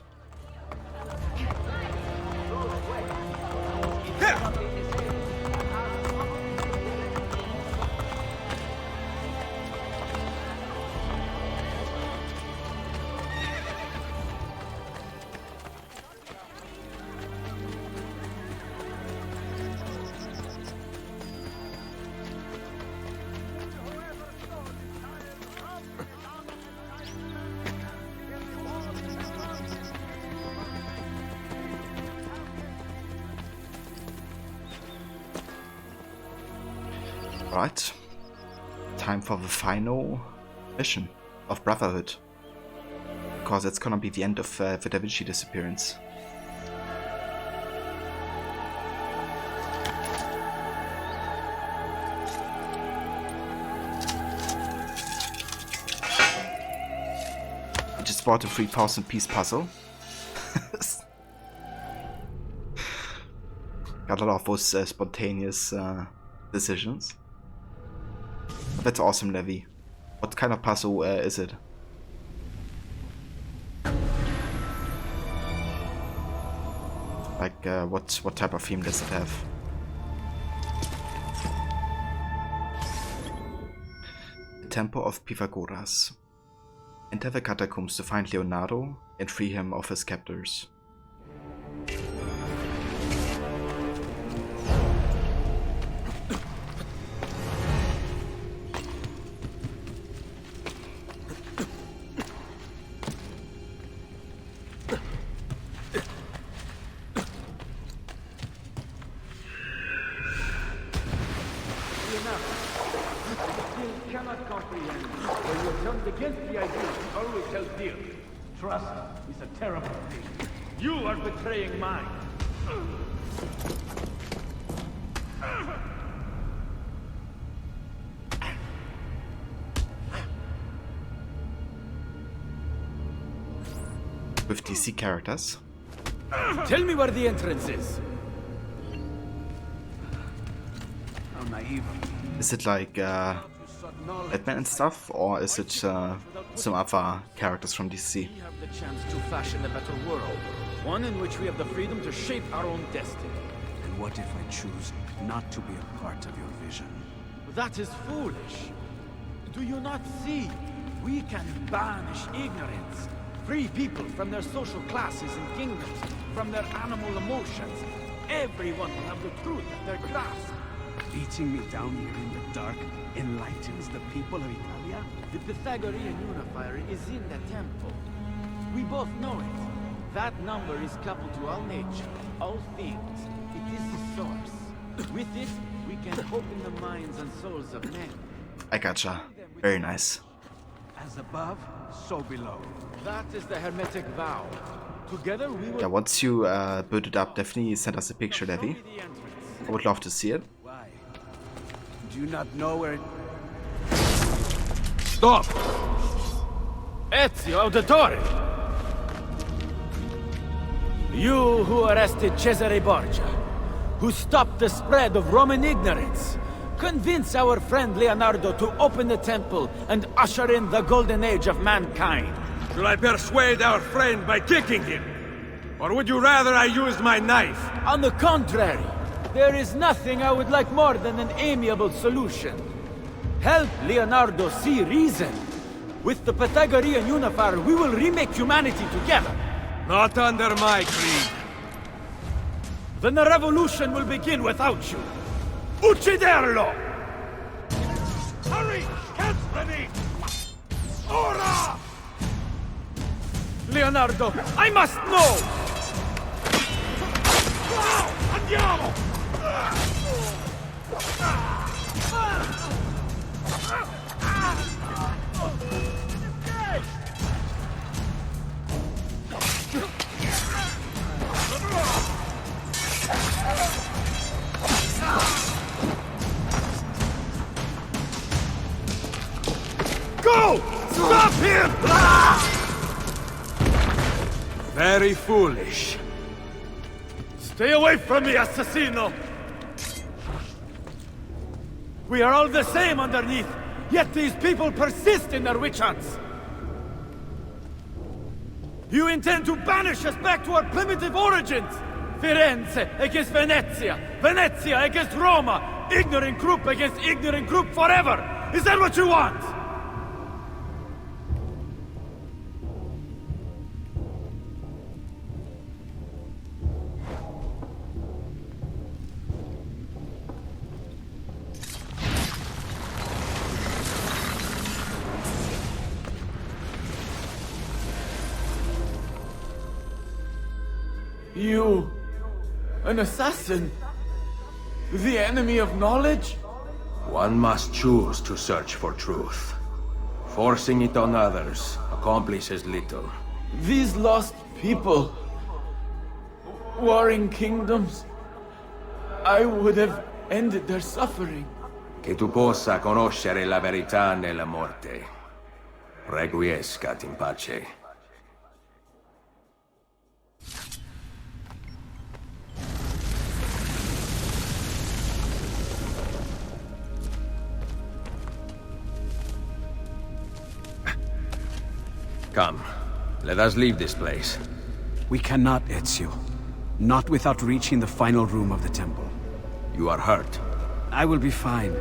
Right, time for the final mission of Brotherhood, because it's gonna be the end of the Da Vinci Disappearance. I just bought a 3000 piece puzzle. Got a lot of those spontaneous decisions. That's awesome, Levi. What kind of puzzle is it? Like, what type of theme does it have? The Temple of Pythagoras. Enter the catacombs to find Leonardo and free him of his captors. enough. I still cannot comprehend why you jumped against the ideas you always held dear. Trust is a terrible thing. You are betraying mine. With DC characters. Tell me where the entrance is. How naive. Is it like Batman and stuff, or is it some other characters from DC? We have the chance to fashion a better world, one in which we have the freedom to shape our own destiny. And what if I choose not to be a part of your vision? That is foolish. Do you not see? We can banish ignorance, free people from their social classes and kingdoms, from their animal emotions. Everyone will have the truth at their grasp. Beating me down here in the dark enlightens the people of Italia? The Pythagorean unifier is in the temple. We both know it. That number is coupled to all nature, all things. It is the source. With it, we can open the minds and souls of men. I gotcha. Very nice. As above, so below. That is the Hermetic vow. Together we will... Yeah, once you build it up, definitely send us a picture, Devi. I would love to see it. Why? Do you not know where it... Stop! Ezio Auditore! You who arrested Cesare Borgia, who stopped the spread of Roman ignorance, convince our friend Leonardo to open the temple and usher in the golden age of mankind. Should I persuade our friend by kicking him? Or would you rather I used my knife? On the contrary, there is nothing I would like more than an amiable solution. Help Leonardo see reason. With the Pythagorean unifier, we will remake humanity together. Not under my creed. Then the revolution will begin without you. Ucciderlo! Hurry! Cancel me! Ora! Leonardo, I must know! Andiamo! Go! Stop him! Very foolish. Stay away from me, assassino! We are all the same underneath, yet these people persist in their witch hunts. You intend to banish us back to our primitive origins! Firenze against Venezia, Venezia against Roma, ignorant group against ignorant group forever! Is that what you want? You... an assassin? The enemy of knowledge? One must choose to search for truth. Forcing it on others accomplishes little. These lost people... warring kingdoms... I would have ended their suffering. Che tu possa conoscere la verità nella morte. Requiescat in pace. Come, let us leave this place. We cannot, Ezio. Not without reaching the final room of the temple. You are hurt. I will be fine.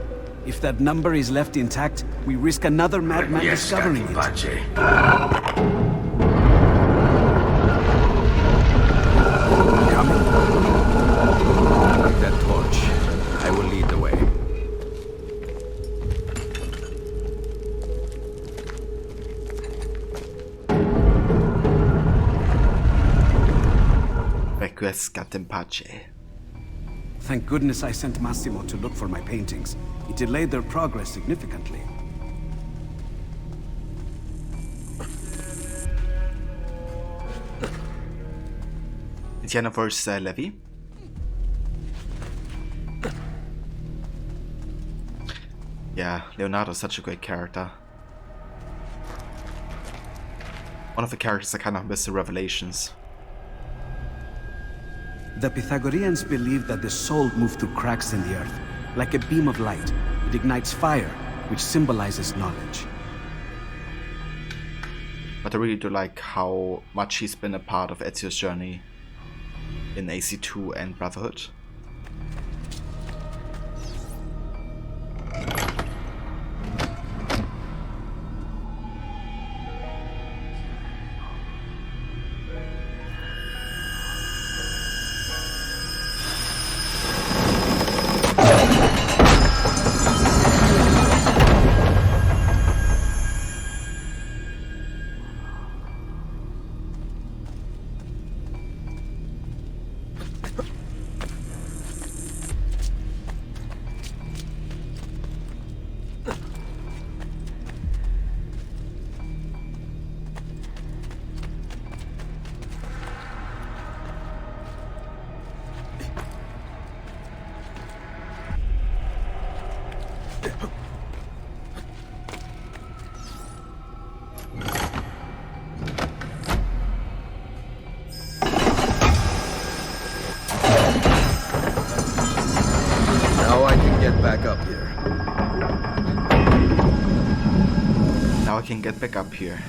If that number is left intact, we risk another madman discovering it. Coming? With that torch, I will lead the way. Requiescat in pace. Thank goodness I sent Massimo to look for my paintings. It delayed their progress significantly. Jennifer's Levy. Yeah, Leonardo's such a great character. One of the characters I kind of miss the revelations. The Pythagoreans believed that the soul moved through cracks in the earth. Like a beam of light, it ignites fire, which symbolizes knowledge. But I really do like how much he's been a part of Ezio's journey in AC2 and Brotherhood. Back up here. Now I can get back up here.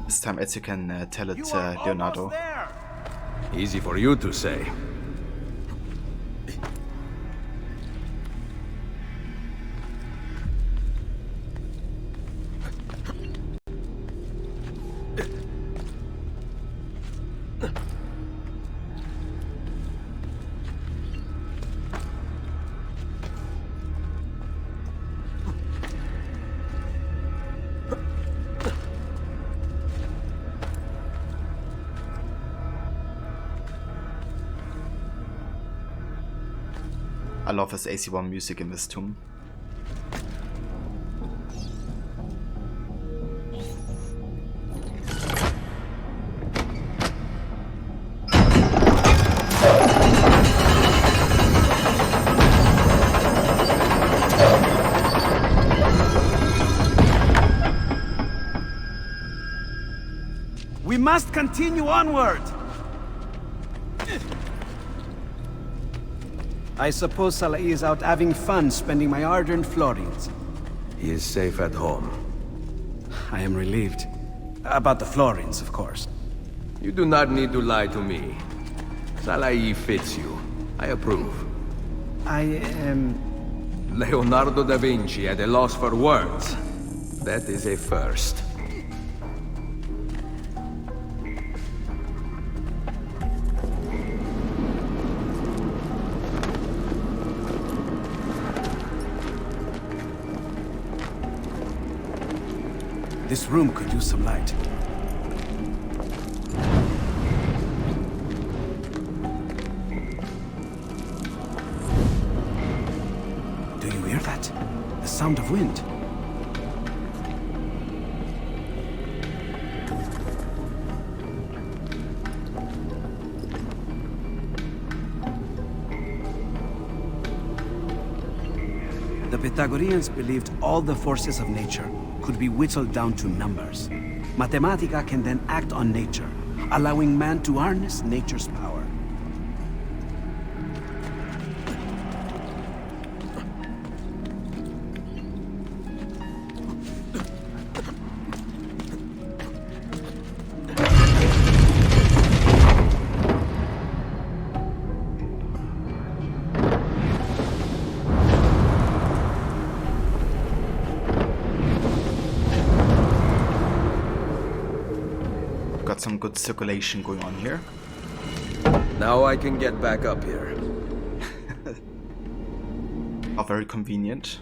This time Ezio can tell it Leonardo. Easy for you to say. I love his AC1 music in this tomb. We must continue onward! I suppose Salai is out having fun spending my hard-earned florins. He is safe at home. I am relieved. About the florins, of course. You do not need to lie to me. Salai fits you. I approve. I am... Leonardo da Vinci at a loss for words. That is a first. This room could use some light. Do you hear that? The sound of wind. The Pythagoreans believed all the forces of nature could be whittled down to numbers. Mathematica can then act on nature, allowing man to harness nature's power. Got some good circulation going on here. Now I can get back up here. How very convenient.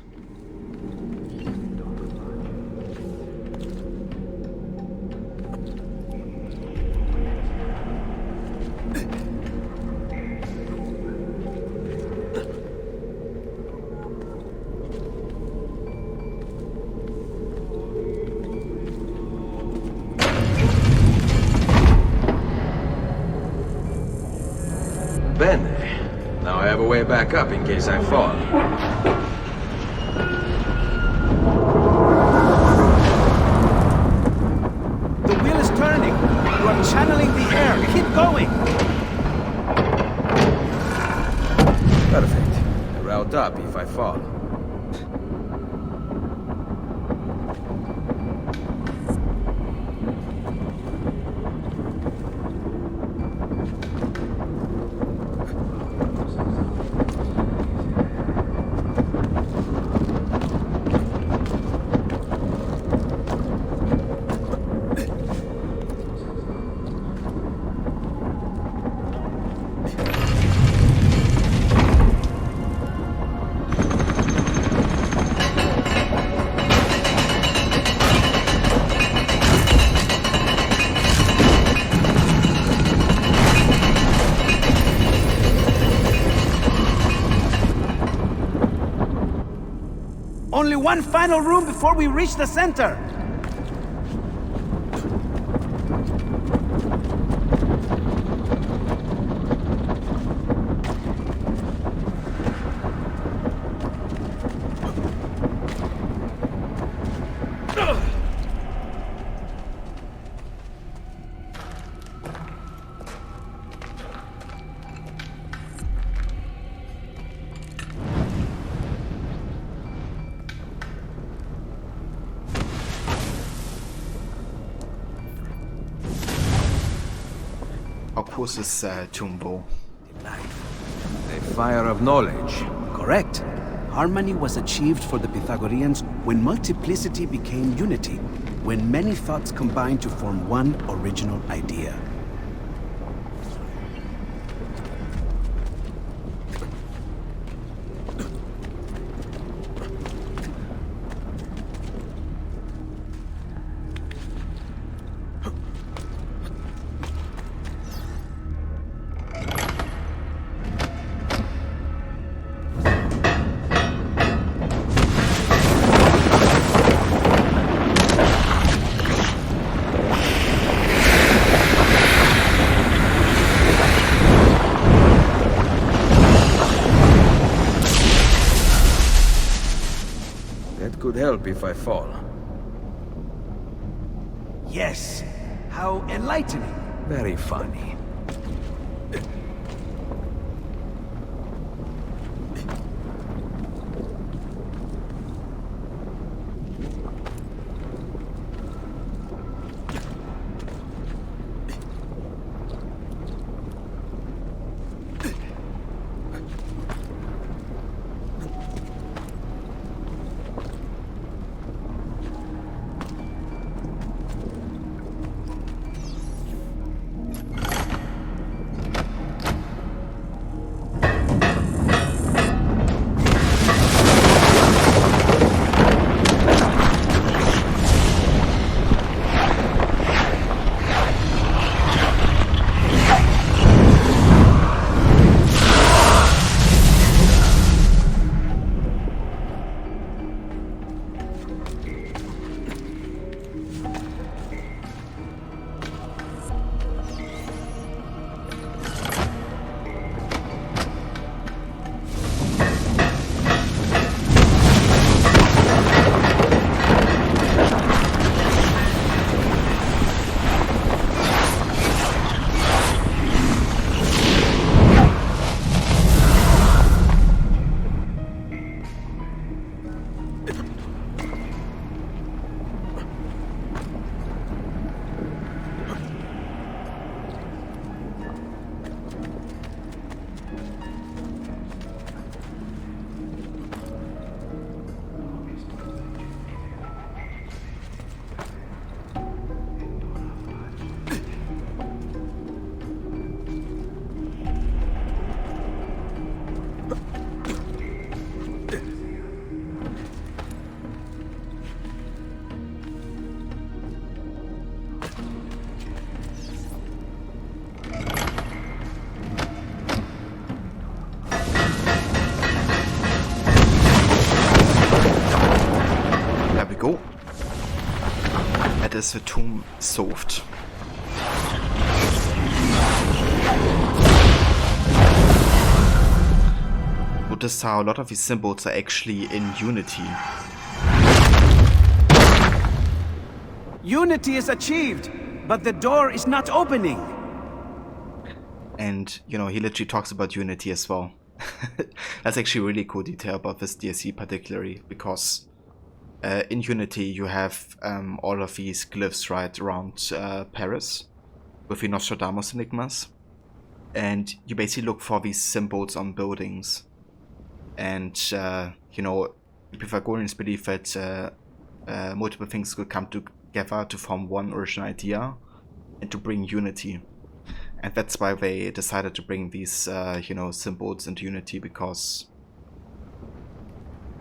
Bene. Now I have a way back up in case I fall. The wheel is turning. You are channeling the air. Keep going. Perfect. A route up if I fall. Only one final room before we reach the center. Of course, it's Tumbo. A fire of knowledge. Correct. Harmony was achieved for the Pythagoreans when multiplicity became unity, when many thoughts combined to form one original idea. Could help if I fall. Yes. How enlightening. Very funny. is the tomb solved. notice how a lot of these symbols are actually in Unity. Unity is achieved, but the door is not opening. And, you know, he literally talks about Unity as well. That's actually a really cool detail about this DLC particularly, because in Unity you have all of these glyphs right around Paris with the Nostradamus enigmas, and you basically look for these symbols on buildings. And you know, Pythagoreans believe that multiple things could come together to form one original idea and to bring unity. And that's why they decided to bring these, you know, symbols into Unity, because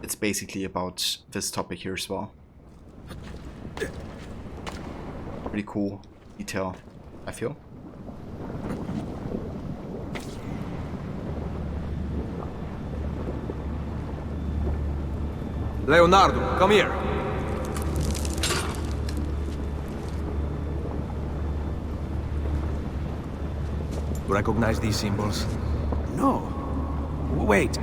it's basically about this topic here as well. Pretty cool detail, I feel. Leonardo, come here. Recognize these symbols? No. Wait.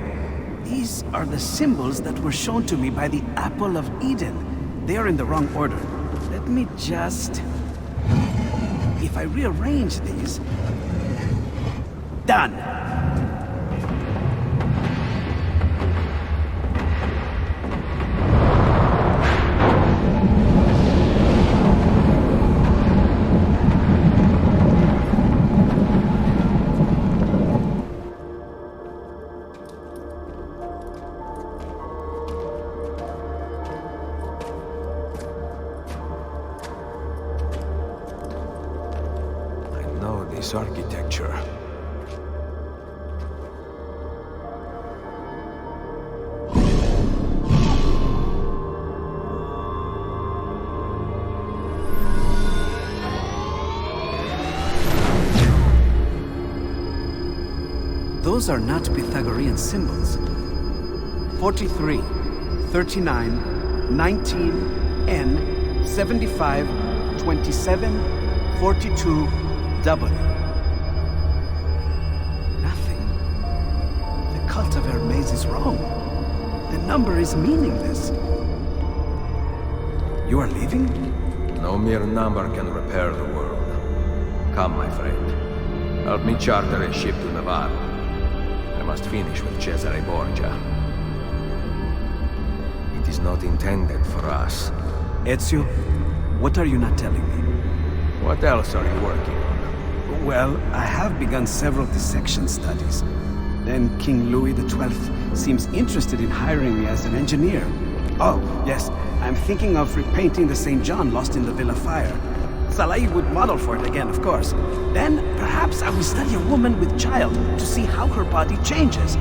These are the symbols that were shown to me by the Apple of Eden. They are in the wrong order. Let me just... If I rearrange these... Done! This architecture. Those are not Pythagorean symbols. 43, 39, 19, N, 75, 27, 42, W. Nothing. The cult of Hermes is wrong. The number is meaningless. You are leaving? No mere number can repair the world. Come, my friend. Help me charter a ship to Navarre. I must finish with Cesare Borgia. It is not intended for us. Ezio, what are you not telling me? What else are you working on? Well, I have begun several dissection studies. Then King Louis XII seems interested in hiring me as an engineer. Oh, yes, I'm thinking of repainting the St. John lost in the Villa fire. Salai would model for it again, of course. Then, perhaps I will study a woman with child to see how her body changes.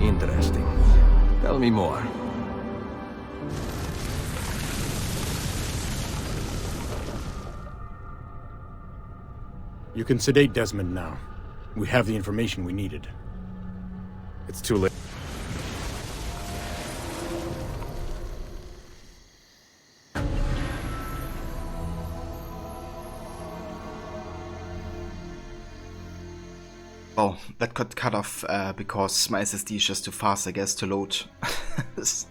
Interesting. Tell me more. You can sedate Desmond now. We have the information we needed. It's too late. Well, that got cut off because my SSD is just too fast, I guess, to load. But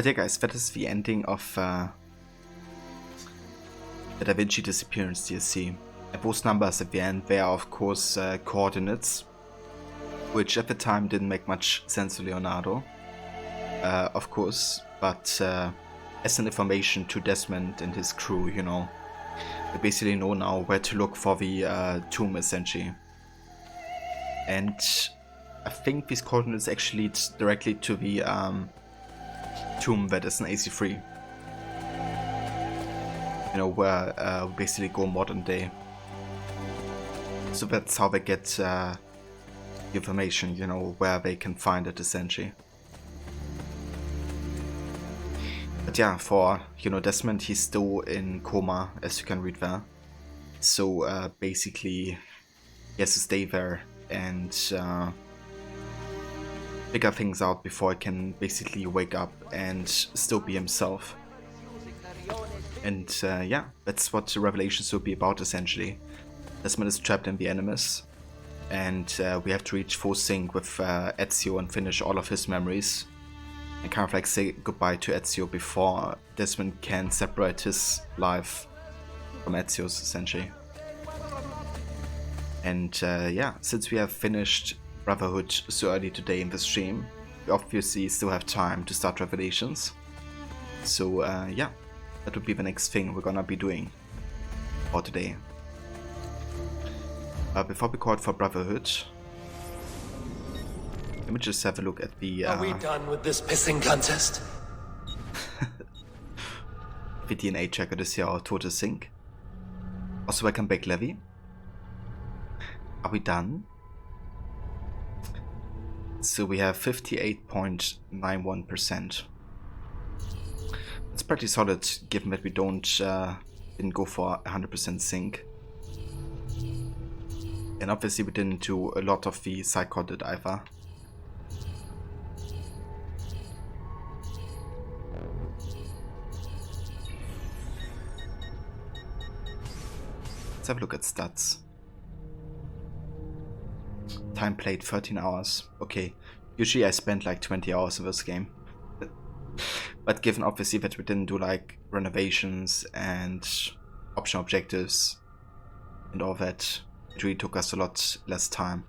yeah, guys, that is the ending of the Da Vinci Disappearance DLC. And those numbers at the end, they are of course coordinates, which at the time didn't make much sense to Leonardo, of course, but as an information to Desmond and his crew, you know, they basically know now where to look for the tomb, essentially. And I think these coordinates actually lead directly to the tomb that is in AC3. You know, where we basically go modern day. So that's how they get the information, you know, where they can find it, essentially. But yeah, for, you know, Desmond, he's still in coma, as you can read there. So basically, he has to stay there and figure things out before he can basically wake up and still be himself. And yeah, that's what the Revelations will be about, essentially. Desmond is trapped in the Animus, And we have to reach full sync with Ezio and finish all of his memories. And kind of like say goodbye to Ezio before Desmond can separate his life from Ezio's, essentially. And yeah, since we have finished Brotherhood so early today in the stream, we obviously still have time to start Revelations. So yeah, that would be the next thing we're gonna be doing for today. Before we call it for Brotherhood, let me just have a look at the... Are we done with this pissing contest? The DNA checker to see our total sync. Also, welcome back, Levy. Are we done? So we have 58.91%. It's pretty solid, given that we didn't go for 100% sync. And obviously we didn't do a lot of the side content either. Let's have a look at stats. Time played 13 hours. Okay, usually I spend like 20 hours in this game. But given obviously that we didn't do like renovations and optional objectives and all that, it really took us a lot less time.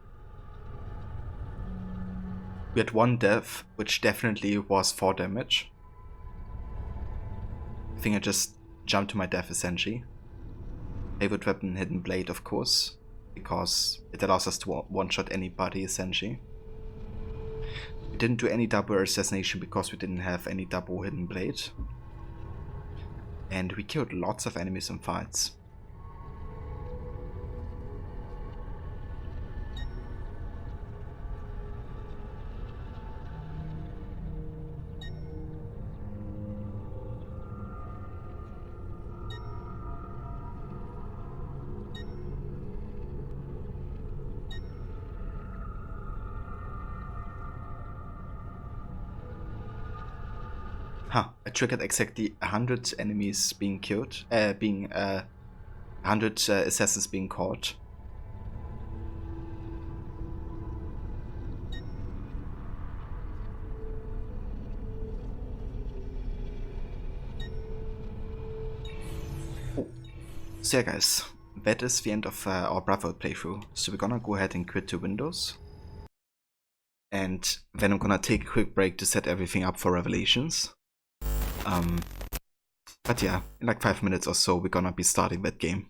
We had one death, which definitely was 4 damage. I think I just jumped to my death essentially. Favorite weapon, Hidden Blade, of course, because it allows us to one-shot anybody essentially. We didn't do any double assassination because we didn't have any double Hidden Blade. And we killed lots of enemies in fights. Huh, I triggered exactly 100 enemies being killed, 100 assassins being caught. Oh. So yeah guys, that is the end of our Brotherhood playthrough. So we're gonna go ahead and quit to Windows. And then I'm gonna take a quick break to set everything up for Revelations. But yeah, in like 5 minutes or so, we're gonna be starting that game.